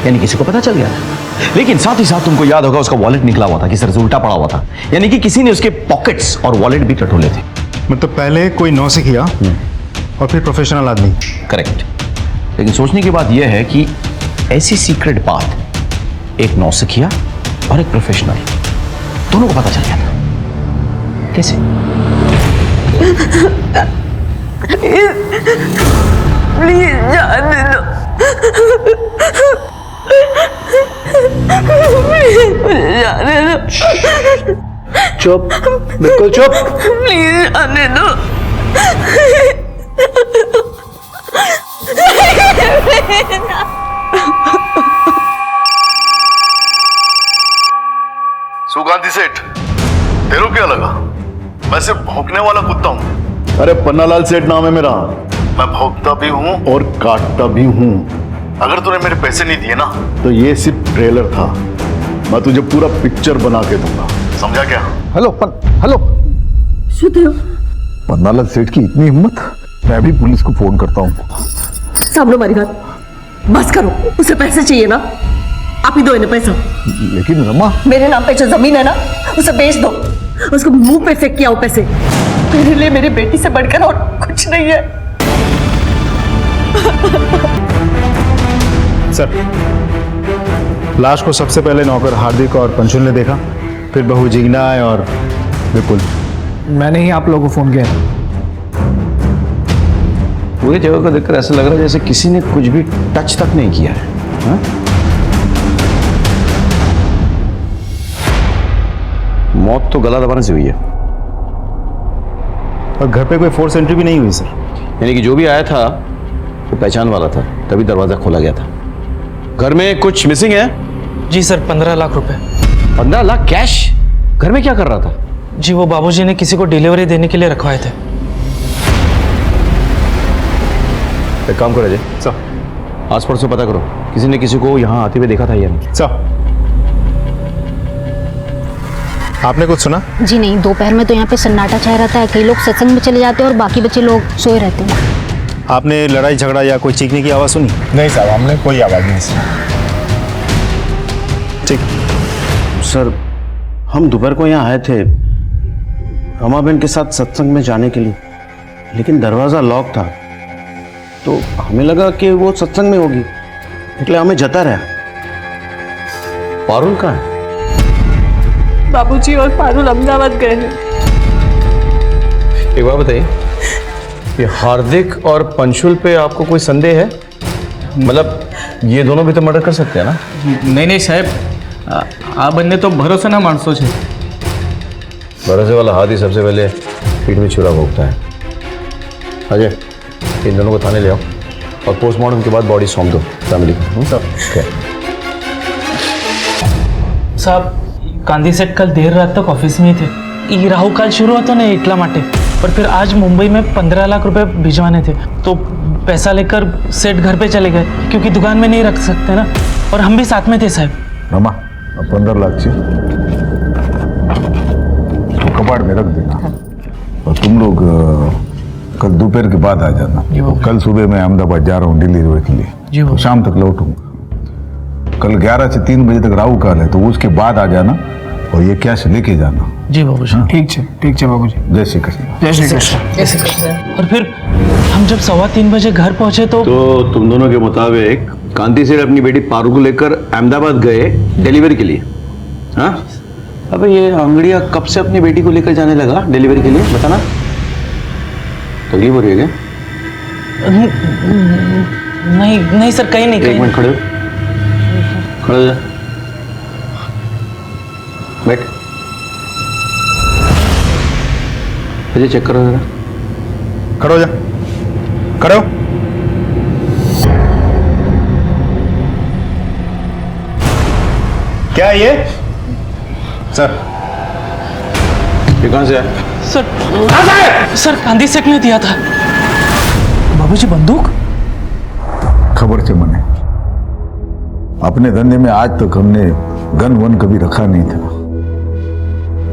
N: यानी किसी को पता चल गया था। लेकिन साथ ही साथ तुमको याद होगा उसका वॉलेट निकला हुआ था, किस तरह से उल्टा पड़ा हुआ था, यानी कि किसी ने उसके पॉकेट्स और वॉलेट भी टटोले थे।
R: मतलब पहले कोई नौसिखिया और फिर प्रोफेशनल आदमी।
N: करेक्ट। लेकिन सोचने की बात यह है कि ऐसी सीक्रेट बात एक नौसिखिया और एक प्रोफेशनल दोनों को पता चल गया था। कैसे?
C: प्लीज जाने दो, प्लीज जाने दो।
Q: चुप, बिल्कुल चुप।
C: प्लीज जाने दो।
A: सुगांधी सेठ, तेरे को क्या लगा मैं सिर्फ भौंकने वाला कुत्ता हूँ? अरे पन्नालाल सेठ नाम है मेरा, मैं भौंकता भी हूँ और काटता भी हूँ। अगर तूने मेरे पैसे नहीं दिए ना, तो ये सिर्फ ट्रेलर था, मैं तुझे पूरा पिक्चर बना के दूंगा, समझा क्या?
S: हेलो हेलो, पन्नालाल सेठ की इतनी हिम्मत? मैं भी पुलिस को फोन करता हूँ।
P: सामने हमारी बात बस करो, उसे पैसे चाहिए ना, आप ही दो इन्हें पैसा।
S: लेकिन रमा,
P: मेरे नाम पे जो जमीन है ना उसे बेच दो, उसको मुंह पे फेंक के आओ पैसे। मेरे लिए मेरी बेटी से बढ़कर और कुछ नहीं है।
R: सर, लाश को सबसे पहले नौकर हार्दिक और पंचुल ने देखा, फिर बहू जिग्ना और विपुल।
U: मैंने ही आप लोगों को फोन किया।
N: पूरी जगह को देखकर ऐसा लग रहा है जैसे किसी ने कुछ भी टच तक नहीं किया है। हाँ? मौत तो गला दबाने से हुई है।
R: और घर पे कोई फोर्स एंट्री भी नहीं हुई सर।
N: यानी कि जो भी आया था वो पहचान वाला था, तभी दरवाजा खोला गया था। घर में कुछ मिसिंग है?
U: जी सर, 15 लाख रुपए।
N: 15 लाख कैश? घर में क्या कर रहा था?
U: जी वो बाबूजी ने किसी को डिलीवरी देने के लिए रखवाए थे।
N: एक काम करो अजय, सर आस पड़ोस से पता करो किसी ने किसी को यहाँ आते हुए देखा था या नहीं।
R: सर, आपने कुछ सुना?
E: जी नहीं, दोपहर में तो यहाँ पे सन्नाटा छाया रहता है। कई लोग सत्संग में चले जाते हैं और बाकी बच्चे लोग सोए रहते हैं।
R: आपने लड़ाई झगड़ा या कोई चीखने की आवाज़ सुनी?
L: नहीं साहब, हमने कोई आवाज़ नहीं सुनी।
R: ठीक
N: सर, हम दोपहर को यहाँ आए थे रमाबेन के साथ सत्संग में जाने के लिए, लेकिन दरवाज़ा लॉक था तो हमें लगा कि वो सत्संग में होगी, इसलिए हमें जता रहा। पारुल कहाँ है?
P: बाबूजी और पारुल अहमदाबाद गए हैं।
N: एक बात बताइए, ये हार्दिक और पंचुल पे आपको कोई संदेह है? मतलब ये दोनों भी तो मर्डर कर सकते हैं ना?
U: नहीं साहब, आप बनने तो भरोसा ना मानसो छे।
N: भरोसे वाला हाथ ही सबसे पहले पीठ में छुरा भोगता है। अजय, इन दोनों को थाने ले आओ और पोस्टमार्टम के बाद बॉडी सौंप दो फैमिली को।
U: साहब, गांधी सेठ कल देर रात तक ऑफिस में ही थे। ये राहु काल शुरू होता नहीं इटला माटे, पर फिर आज मुंबई में 15 लाख रुपए भिजवाने थे तो पैसा लेकर सेठ घर पे चले गए क्योंकि दुकान में नहीं रख सकते ना, और हम भी साथ में थे साहब।
S: रमा, 15 लाख चाहिए तो कबाड़ में रख देना, और तुम लोग कल दोपहर के बाद आ जाना। कल सुबह मैं अहमदाबाद जा रहा हूँ डिलीवरी के लिए, तो शाम तक लौटूंगा। कल 11 से 3 बजे तक राहु काल है, तो उसके बाद आ जाना और ये कैश लेके जाना।
U: जी बाबूजी। ठीक है बाबूजी।
S: जय श्री कृष्ण।
U: जय श्री कृष्ण। और फिर हम जब 2:15 बजे घर पहुंचे तो
N: तुम दोनों के मुताबिक कांति सेठ अपनी बेटी पारू को लेकर अहमदाबाद गए डिलीवरी के लिए। हाँ, अबे ये अंगड़िया कब से अपनी बेटी को लेकर जाने लगा डिलीवरी के लिए, बताना। तकलीफ हो रही है क्या?
U: नहीं सर, कहीं नहीं।
N: एक मिनट खड़े हो जा, बैठ। अजय चेक करो जरा।
R: खड़े हो जा, खड़े हो। क्या है ये? सर,
N: ये कहां से है?
U: सर गांधी सेठ ने दिया था। बाबूजी बंदूक?
S: खबर से मने, अपने धंधे में आज तक हमने गन वन कभी रखा नहीं था,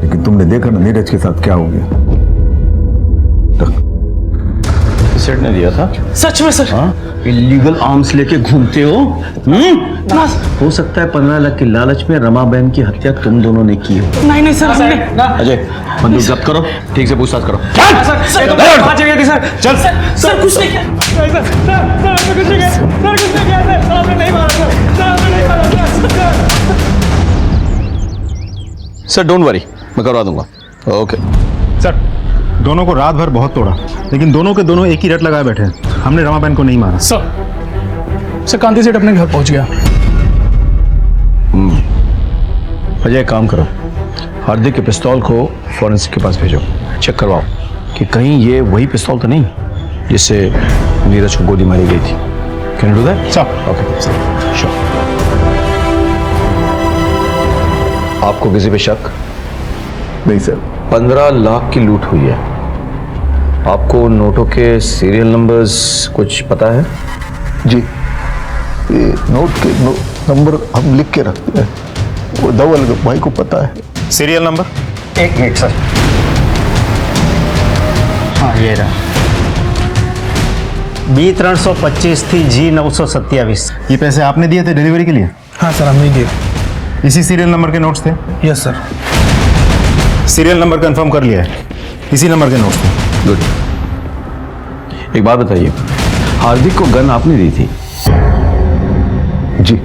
S: लेकिन तुमने देखा ना नीरज के साथ क्या हो गया।
N: सेठ ने दिया था?
U: सच में सर?
N: हाँ, इलीगल आर्म्स लेके घूमते हो? हो सकता है 15 लाख की लालच में रमाबेन की हत्या तुम दोनों ने की हो।
U: नहीं सर,
N: अजय, बंदूक जब्त करो, ठीक से पूछताछ करो।
U: चल सर, कुछ नहीं किया
N: सर। डोंट वरी, मैं करवा दूंगा। ओके
R: सर, दोनों को रात भर बहुत तोड़ा, लेकिन दोनों के दोनों एक ही रट लगाए बैठे हैं। हमने रमाबेन को नहीं मारा।
U: सर कांति सेठ अपने घर पहुंच गया।
N: अजय, काम करो, हार्दिक के पिस्तौल को फॉरेंसिक के पास भेजो, चेक करवाओ कि कहीं ये वही पिस्तौल तो नहीं जिससे नीरज को गोली मारी गई थी। Can you do that?
R: Sir,
N: okay sir, sure. आपको किसी पे शक?
S: नहीं सर।
N: 15 लाख की लूट हुई है। आपको नोटों के सीरियल नंबर्स कुछ पता है?
S: जी, ये नोट के नंबर हम लिख के रखते हैं, वो धवल भाई को पता है।
R: Serial number?
U: 1 minute sir.
Q: हाँ, ये रहा। B325 थी G927।
R: ये पैसे आपने दिए थे डिलीवरी के लिए? हाँ सर, हमने दिए। इसी सीरियल नंबर के नोट्स थे? Yes sir. Serial number confirm कर लिया है, इसी नंबर के नोट्स थे।
N: गुड। एक बात बताइए, हार्दिक को गन आपने दी थी?
L: जी।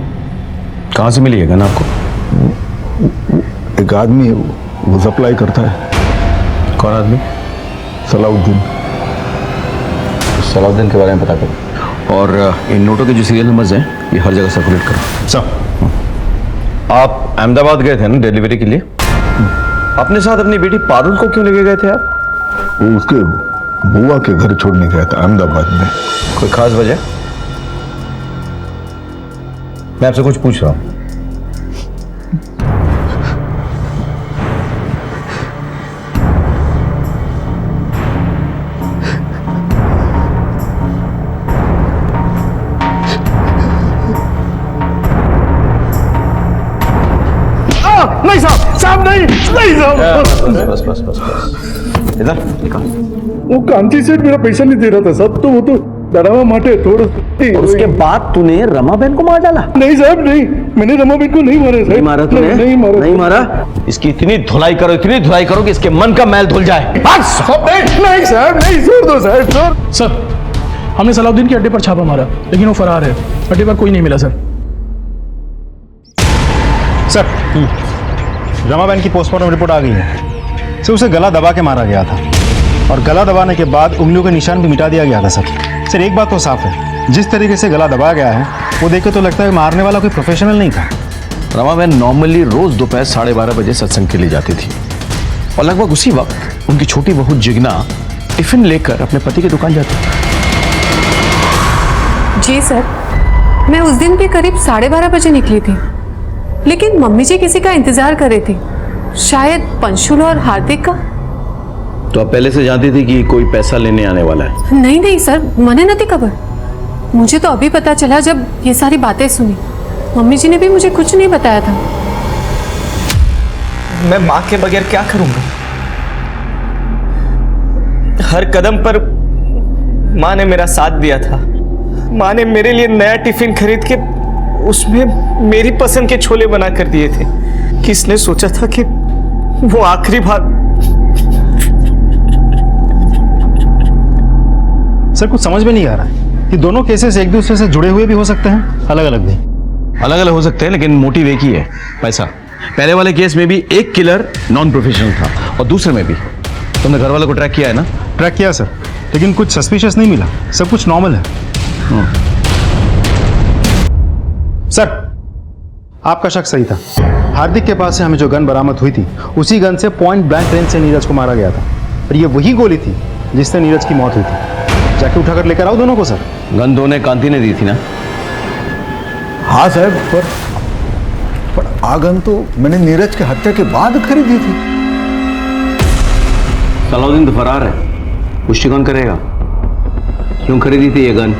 N: कहाँ से मिली है गन आपको?
L: एक आदमी है, वो सप्लाई करता है।
N: कौन आदमी?
L: सलाउद्दीन।
N: सलाउद्दीन के बारे में पता करो। और इन नोटों के जो सीरियल नंबर्स हैं ये हर जगह सर्कुलेट करो।
R: सर,
N: आप अहमदाबाद गए थे ना डिलीवरी के लिए? अपने साथ अपनी बेटी पारुल को क्यों लेके गए थे आप?
L: वो उसके बुआ के घर छोड़ने गया था अहमदाबाद में।
N: कोई खास वजह? मैं आपसे कुछ पूछ रहा हूं।
V: नहीं साहब नहीं साहब।
N: बस बस बस बस इधर निकाल।
V: वो कांति सेठ मेरा पैसा नहीं दे रहा था साहब, तो वो तो डरावा माटे थोड़ा।
N: और उसके बाद तूने रमाबेन को मार डाला?
V: नहीं साहब नहीं, मैंने रमाबेन को नहीं मारा साहब।
N: नहीं मारा तूने?
V: नहीं मारा।
N: इसकी इतनी धुलाई करो कि इसके मन का मैल धुल जाए।
V: नहीं साहब नहीं, छोड़ दो साहब, छोड़।
U: सर, हमने सलाउद्दीन के अड्डे पर छापा मारा, लेकिन वो फरार है। अड्डे पर कोई नहीं मिला सर।
R: सर, रमाबेन की पोस्टमार्टम रिपोर्ट आ गई है। सर, उसे गला दबा के मारा गया था और गला दबाने के बाद उंगलियों के निशान भी मिटा दिया गया था। सर, एक बात तो साफ है, जिस तरीके से गला दबाया गया है वो देख के तो लगता है मारने वाला कोई प्रोफेशनल नहीं था।
N: रमाबेन नॉर्मली रोज दोपहर 12:30 बजे सत्संग के लिए जाती थी और लगभग उसी वक्त उनकी छोटी बहू जिग्ना टिफिन लेकर अपने पति की दुकान जाती थी।
K: जी सर, मैं उस दिन भी करीब 12:30 बजे निकली थी, लेकिन मम्मी जी किसी का इंतजार कर रही थी, शायद पंशुल और हार्दिक का।
N: तो आप पहले से जानती थी कि कोई पैसा लेने आने वाला है?
K: नहीं सर, मने नहीं खबर। मुझे तो अभी पता चला जब ये सारी बातें सुनी। मम्मी जी ने भी मुझे कुछ नहीं बताया था।
G: मैं माँ के बगैर क्या करूंगा? हर कदम पर माँ ने मेरा साथ दिया था। माँ ने मेरे लिए नया टिफिन खरीद के उसमें मेरी पसंद के छोले बना कर दिए थे। किसने सोचा था कि वो आखिरी बार।
R: सर, कुछ समझ में नहीं आ रहा है कि दोनों केसेस एक दूसरे से जुड़े हुए भी हो सकते हैं, अलग अलग भी।
N: अलग अलग हो सकते हैं, लेकिन मोटिव एक ही है, पैसा। पहले वाले केस में भी एक किलर नॉन प्रोफेशनल था और दूसरे में भी। तुमने घर वालों को ट्रैक किया है ना?
R: ट्रैक किया सर, लेकिन कुछ सस्पिशियस नहीं मिला, सब कुछ नॉर्मल है। सर, आपका शक सही था। हार्दिक के पास से हमें जो गन बरामद हुई थी, उसी गन से पॉइंट ब्लैंक रेंज से नीरज को मारा गया था और ये वही गोली थी जिससे नीरज की मौत हुई थी। जाके उठाकर लेकर आओ दोनों को। सर,
N: गन दोनों कांति ने दी थी ना?
L: हाँ साहब, पर आगन तो मैंने नीरज की हत्या के बाद खरीदी थी।
N: सलाउद्दीन तो फरार है, पुष्टि कौन करेगा? क्यों खरीदी थी ये गन?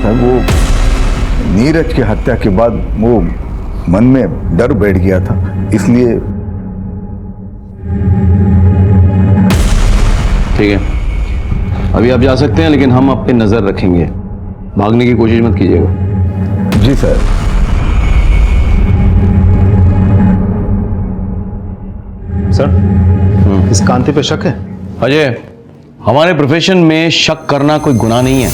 L: साहब, वो नीरज की हत्या के बाद वो मन में डर बैठ गया था, इसलिए।
N: ठीक है, अभी आप जा सकते हैं, लेकिन हम आप पे नजर रखेंगे। भागने की कोशिश मत कीजिएगा।
L: जी सर।
R: सर, इस कांति पे शक है?
N: अजय, हमारे प्रोफेशन में शक करना कोई गुनाह नहीं है,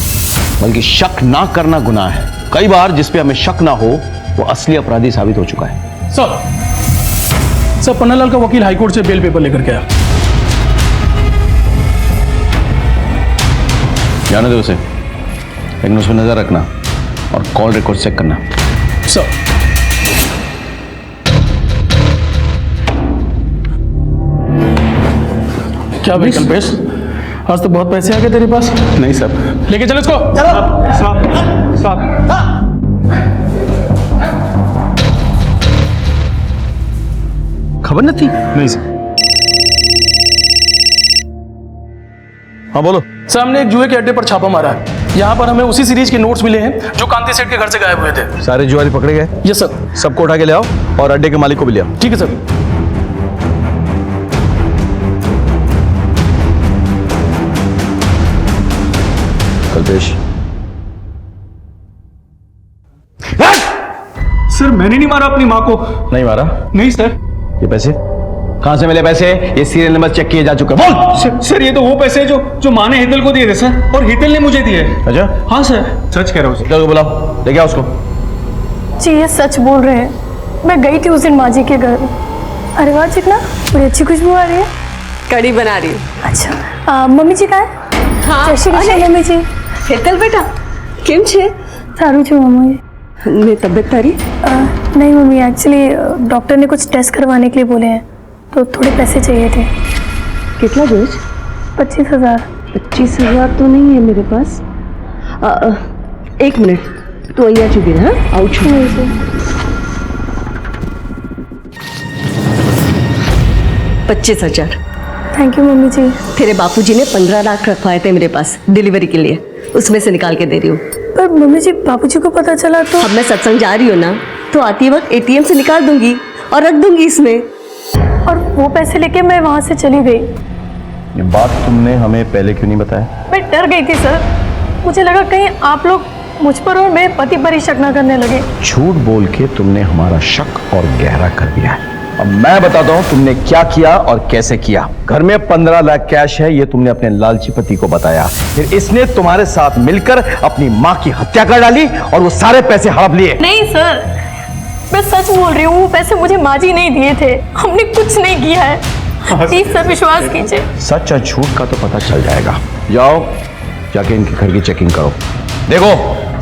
N: बल्कि शक ना करना गुनाह है। कई बार जिस पे हमें शक ना हो वो असली अपराधी साबित हो चुका है।
U: सर, पन्नालाल का वकील हाईकोर्ट से बेल पेपर लेकर गया।
N: जाने दो उसे, लेकिन उस पर नजर रखना और कॉल रिकॉर्ड चेक करना।
U: सर, क्या भाई कल्पेश, आज तो बहुत पैसे आ गए तेरे पास।
R: नहीं सर।
U: लेके चलो इसको।
N: खबर न थी?
R: नहीं सर।
N: हाँ बोलो।
U: सर, हमने एक जुए के अड्डे पर छापा मारा है। यहाँ पर हमें उसी सीरीज के नोट्स मिले हैं जो कांति सेठ के घर से गायब हुए थे।
N: सारे जुआरी पकड़े गए?
U: Yes sir.
N: सबको उठा के ले आओ और अड्डे के मालिक को भी ले आओ।
U: ठीक है सर।
N: कल्पेश,
I: सर मैंने नहीं मारा अपनी माँ को।
N: नहीं मारा?
I: नहीं सर।
N: ये पैसे कहाँ से मिले? पैसे ये सीरियल नंबर चेक किए जा चुके। बोल।
I: सर ये तो वो पैसे जो माँ ने हितल को दिए थे सर, और हितल ने मुझे दिए।
N: अच्छा?
I: हाँ सर, सच कह रहा हूँ।
N: चलो बुलाओ, लेके आओ उसको।
T: जी ये सच बोल रहे हैं, मैं गई थी उस दिन माँ जी के घर। अरे वाह चिकना, बड़ी अच्छी खुशबू आ रही है।
P: कड़ी बना रही हूँ।
T: अच्छा मम्मी जी कहाँ है?
P: हाँ,
T: जय श्री कृष्ण मम्मी जी।
P: હેતલ બેટા કેમ છે?
T: सारू छू मम्मी।
P: ने तबीयत तारी?
T: नहीं मम्मी, एक्चुअली डॉक्टर ने कुछ टेस्ट करवाने के लिए बोले हैं, तो थोड़े पैसे चाहिए थे।
P: कितना जोज?
T: 25,000।
P: 25,000 तो नहीं है मेरे पास। एक मिनट, तू અહીંયા ચૂકી રહે, આવું છું। 25,000।
T: थैंक यू मम्मी जी।
P: तेरे बापूजी ने 15 लाख रखवाए थे मेरे पास डिलीवरी के लिए, उसमें से निकाल के दे रही हूँ।
T: पर मम्मी जी बापूजी को पता चला तो?
P: अब मैं सत्संग जा रही हूँ ना, तो आती वक्त एटीएम से निकाल दूंगी और रख दूंगी इसमें।
T: और वो पैसे लेके मैं वहाँ से चली गई।
N: ये बात तुमने हमें पहले क्यों नहीं बताया?
T: मैं डर गई थी सर, मुझे लगा कहीं आप लोग मुझ पर और मेरे पति पर ही शक न करने लगे।
N: झूठ बोल के तुमने हमारा शक और गहरा कर दिया है। अब मैं बताता हूँ तुमने क्या किया और कैसे किया। घर में 15 लाख कैश है, ये तुमने अपने लालची पति को बताया। फिर इसने तुम्हारे साथ मिलकर अपनी माँ की हत्या कर डाली और वो सारे पैसे हड़प लिए।
T: नहीं सर, मैं सच बोल रही हूँ, वो पैसे मुझे माँ जी नहीं दिए थे, हमने कुछ नहीं किया है। प्लीज सर विश्वास कीजिए।
N: सच और झूठ का तो पता चल जाएगा। जाओ जाके इनके घर की चेकिंग करो, देखो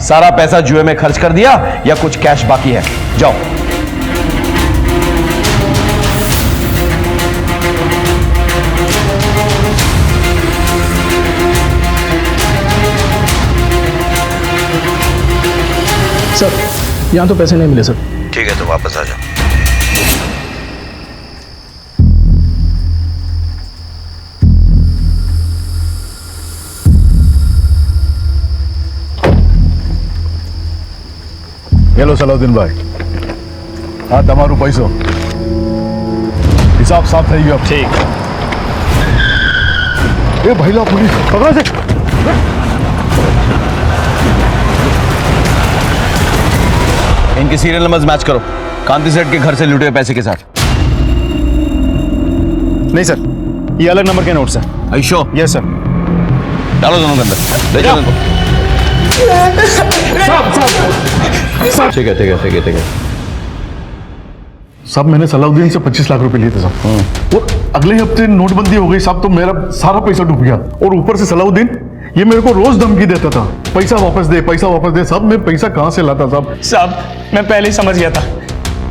N: सारा पैसा जुए में खर्च कर दिया या कुछ कैश बाकी है। जाओ।
I: सर यहाँ तो पैसे नहीं मिले सर।
N: ठीक है तो वापस आ जाओ।
L: हेलो सलाउद्दीन भाई, हाँ તમારું પૈસો હિસાબ સાફ થઈ ગયો।
N: ठीक।
L: એ ભાઈલા पुलिस पकड़ो से।
N: इनके सीरियल नंबर्स मैच करो कांति सेठ के घर से लूटे हुए पैसे के साथ।
R: नहीं सर, ये अलग नंबर के नोट्स हैं।
N: आयुषो?
R: Yes sir.
N: डालो दोनों के अंदर, ले जाओ इनको। ठीक है ठीक है ठीक है ठीक है।
L: साहब मैंने सलाउद्दीन से 25 लाख रुपए लिए थे साहब, और अगले हफ्ते नोटबंदी हो गई साहब, तो मेरा सारा पैसा डूब गया। और ऊपर से सलाउद्दीन ये मेरे को रोज धमकी देता था, पैसा वापस दे पैसा वापस दे। साहब मैं पैसा कहाँ से लाता साहब?
O: साहब मैं पहले ही समझ गया था,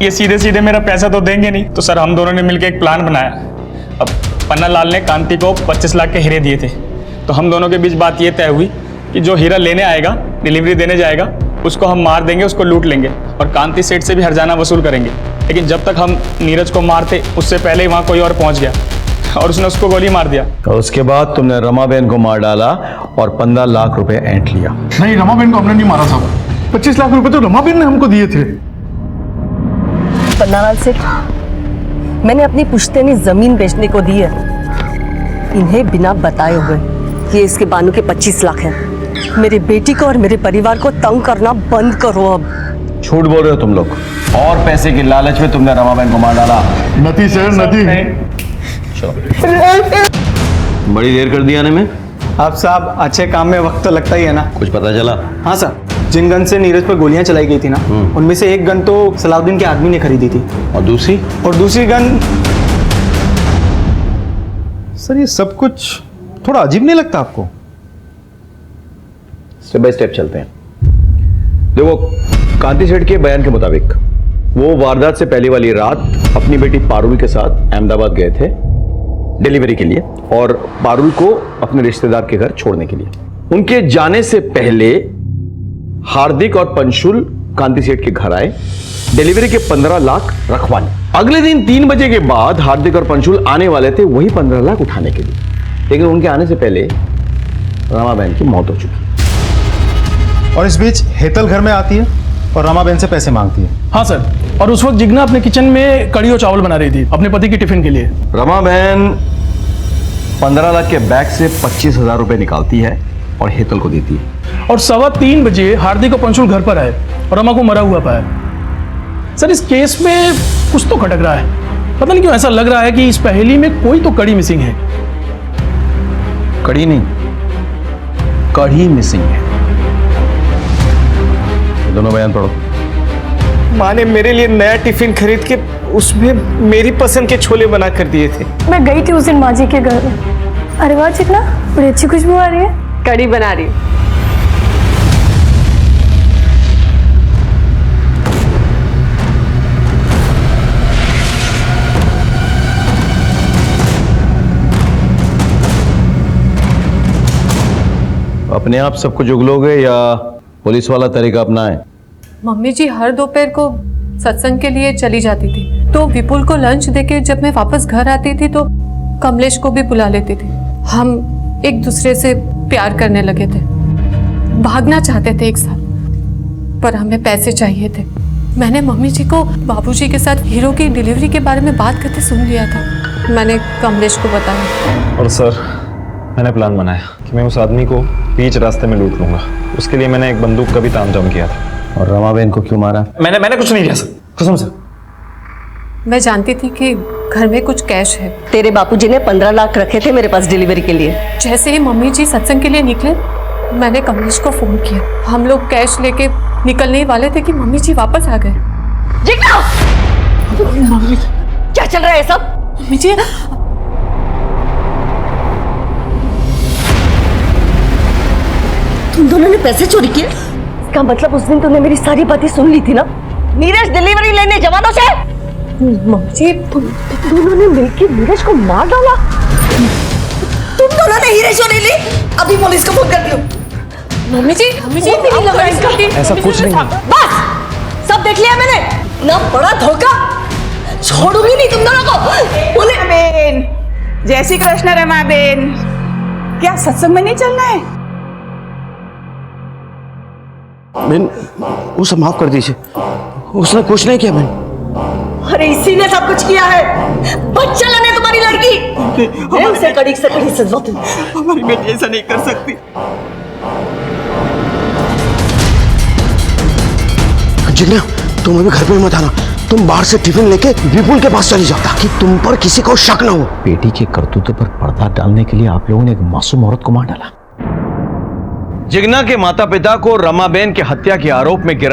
O: ये सीधे सीधे मेरा पैसा तो देंगे नहीं, तो सर हम दोनों ने मिलकर एक प्लान बनाया। अब पन्ना लाल ने कांति को 25 लाख के हीरे दिए थे, तो हम दोनों के बीच बात ये तय हुई कि जो हीरा लेने आएगा, डिलीवरी देने जाएगा, उसको हम मार देंगे, उसको लूट लेंगे और कांति सेठ से भी हर्जाना वसूल करेंगे। लेकिन जब तक हम नीरज को मारते उससे पहले ही वहाँ कोई और पहुँच गया और उसने उसको गोली मार दिया।
N: और उसके बाद तुमने रमाबेन को मार डाला और 15 लाख रुपए ऐंठ लिया।
L: नहीं, रमाबेन को हमने नहीं मारा साहब, 25 लाख रुपए तो रमाबेन ने हमको दिए थे।
P: पन्नालाल सेठ, मैंने अपनी पुश्तैनी जमीन बेचने को दी है, इन्हें बिना बताए हुए ये इसके बानू के 25 लाख हैं। मेरी बेटी को और मेरे परिवार को तंग करना बंद करो अब।
N: झूठ बोल रहे हो तुम लोग, और पैसे की लालच में तुमने रमाबेन को मार डाला।
L: नती सर नती।
N: चलो, बड़ी देर कर दी आने में।
I: आप साहब अच्छे काम में वक्त तो लगता ही है ना।
N: कुछ पता चला?
I: हाँ सर, जिन गन से नीरज पर गोलियां चलाई गई थी ना, उनमें से एक गन तो सलाउद्दीन के आदमी ने खरीदी थी।
N: और दूसरी
I: गन।
R: सर ये सब कुछ थोड़ा अजीब नहीं लगता आपको?
N: स्टेप बाय स्टेप चलते हैं। देखो, कांति सेठ के बयान के मुताबिक वो वारदात से पहले वाली रात अपनी बेटी पारुल के साथ अहमदाबाद गए थे डिलीवरी के लिए, और पारुल को अपने रिश्तेदार के घर छोड़ने के लिए। उनके जाने से पहले हार्दिक और पंशुल कांति सेठ के घर आए, डिलीवरी के 15 लाख रखवाने। अगले दिन 3 बजे के बाद हार्दिक और पंशुल आने वाले थे वही 15 लाख उठाने के लिए, लेकिन उनके आने से पहले रमाबेन की मौत हो चुकी।
R: और इस बीच हेतल घर में आती है और रमाबेन से पैसे मांगती है।
I: हाँ सर, और उस वक्त जिग्ना अपने किचन में कड़ी और चावल बना रही थी अपने पति की टिफिन के लिए।
N: रमाबेन 15 लाख के बैग से 25,000 रुपए निकालती है और हेतल को देती है।
I: और 3:15 बजे हार्दिक और पंशुल घर पर आए और रमा को मरा हुआ पाया।
J: सर इस केस में कुछ तो खटक रहा है। पता नहीं क्यों ऐसा लग रहा है कि इस पहेली में कोई तो कड़ी मिसिंग है।
N: कड़ी नहीं, कड़ी मिसिंग है। दोनों बयान पढ़ो।
M: माँ ने मेरे लिए नया टिफिन खरीद के उसमें मेरी पसंद के छोले बना कर दिए थे।
T: मैं गई थी उस दिन माँ जी के घर। अरे वाह चिकना, बड़ी अच्छी खुशबू आ रही है।
P: कड़ी बना रही हूँ।
N: अपने आप सब कुछ उगलोगे या पुलिस वाला तरीका अपनाएं?
K: मम्मी जी हर दोपहर को सत्संग के लिए चली जाती थी, तो विपुल को लंच देके जब मैं वापस घर आती थी तो कमलेश को भी बुला लेती थी। हम एक दूसरे से प्यार करने लगे थे, भागना चाहते थे एक साथ, पर हमें पैसे चाहिए थे। मैंने मम्मी जी को बाबूजी के साथ हीरो की डिलीवरी के बारे में बात करते सुन लिया था। मैंने कमलेश को बताया।
R: और सर, मैंने प्लान बनाया कि मैं उस आदमी को बीच रास्ते में लूट लूंगा। उसके लिए मैंने एक बंदूक का भी तामझाम किया था।
N: और रमाबेन को क्यों मारा?
R: मैंने कुछ नहीं किया सर, कसम से।
K: मैं जानती थी कि घर में कुछ कैश है।
P: तेरे बापूजी ने 15 लाख रखे थे मेरे पास डिलीवरी के लिए।
K: जैसे ही मम्मी जी सत्संग के लिए निकले, मैंने कमलेश को फोन किया। हम लोग कैश लेके निकलने ही वाले थे कि मम्मी जी वापस आ गए।
P: मम्मी क्या चल रहा है सब?
K: मम्मी जी
P: तुम दोनों ने पैसे चोरी किए? इसका मतलब उस दिन तुमने मेरी सारी बातें सुन ली थी ना? नीरज डिलीवरी लेने जवानों से? मम्मी जी तुम दोनों ने मिलकर नीरज को मार डाला? तुम दोनों ने हीरे चोरी ली? अभी पुलिस को फोन कर दियो।
K: मम्मी जी
R: ऐसा कुछ नहीं है।
P: बस सब देख लिया मैंने ना, बड़ा धोखा। छोड़ूंगी नहीं तुम दोनों को।
W: बेन, जय श्री कृष्ण रमा बेन, क्या सत्संग में नहीं चलना है?
F: बहन, उसे माफ कर दीजिए, उसने कुछ नहीं किया बहन।
P: अरे इसी ने सब कुछ किया है। बच्चा लाने तुम्हारी लड़की। उसे कड़ी से कड़ी सजा दो।
W: हमारी बेटी ऐसा नहीं कर सकती।
F: जिग्ना, तुम अभी घर पे मत आना। तुम बाहर से टिफिन लेके विपुल के पास चली जाता कि तुम पर किसी को शक न हो।
N: बेटी के करतूतों पर पर्दा डालने के लिए आप लोगों ने एक मासूम औरत को मार डाला। जिग्ना के माता पिता को रमाबेन की हत्या के आरोप में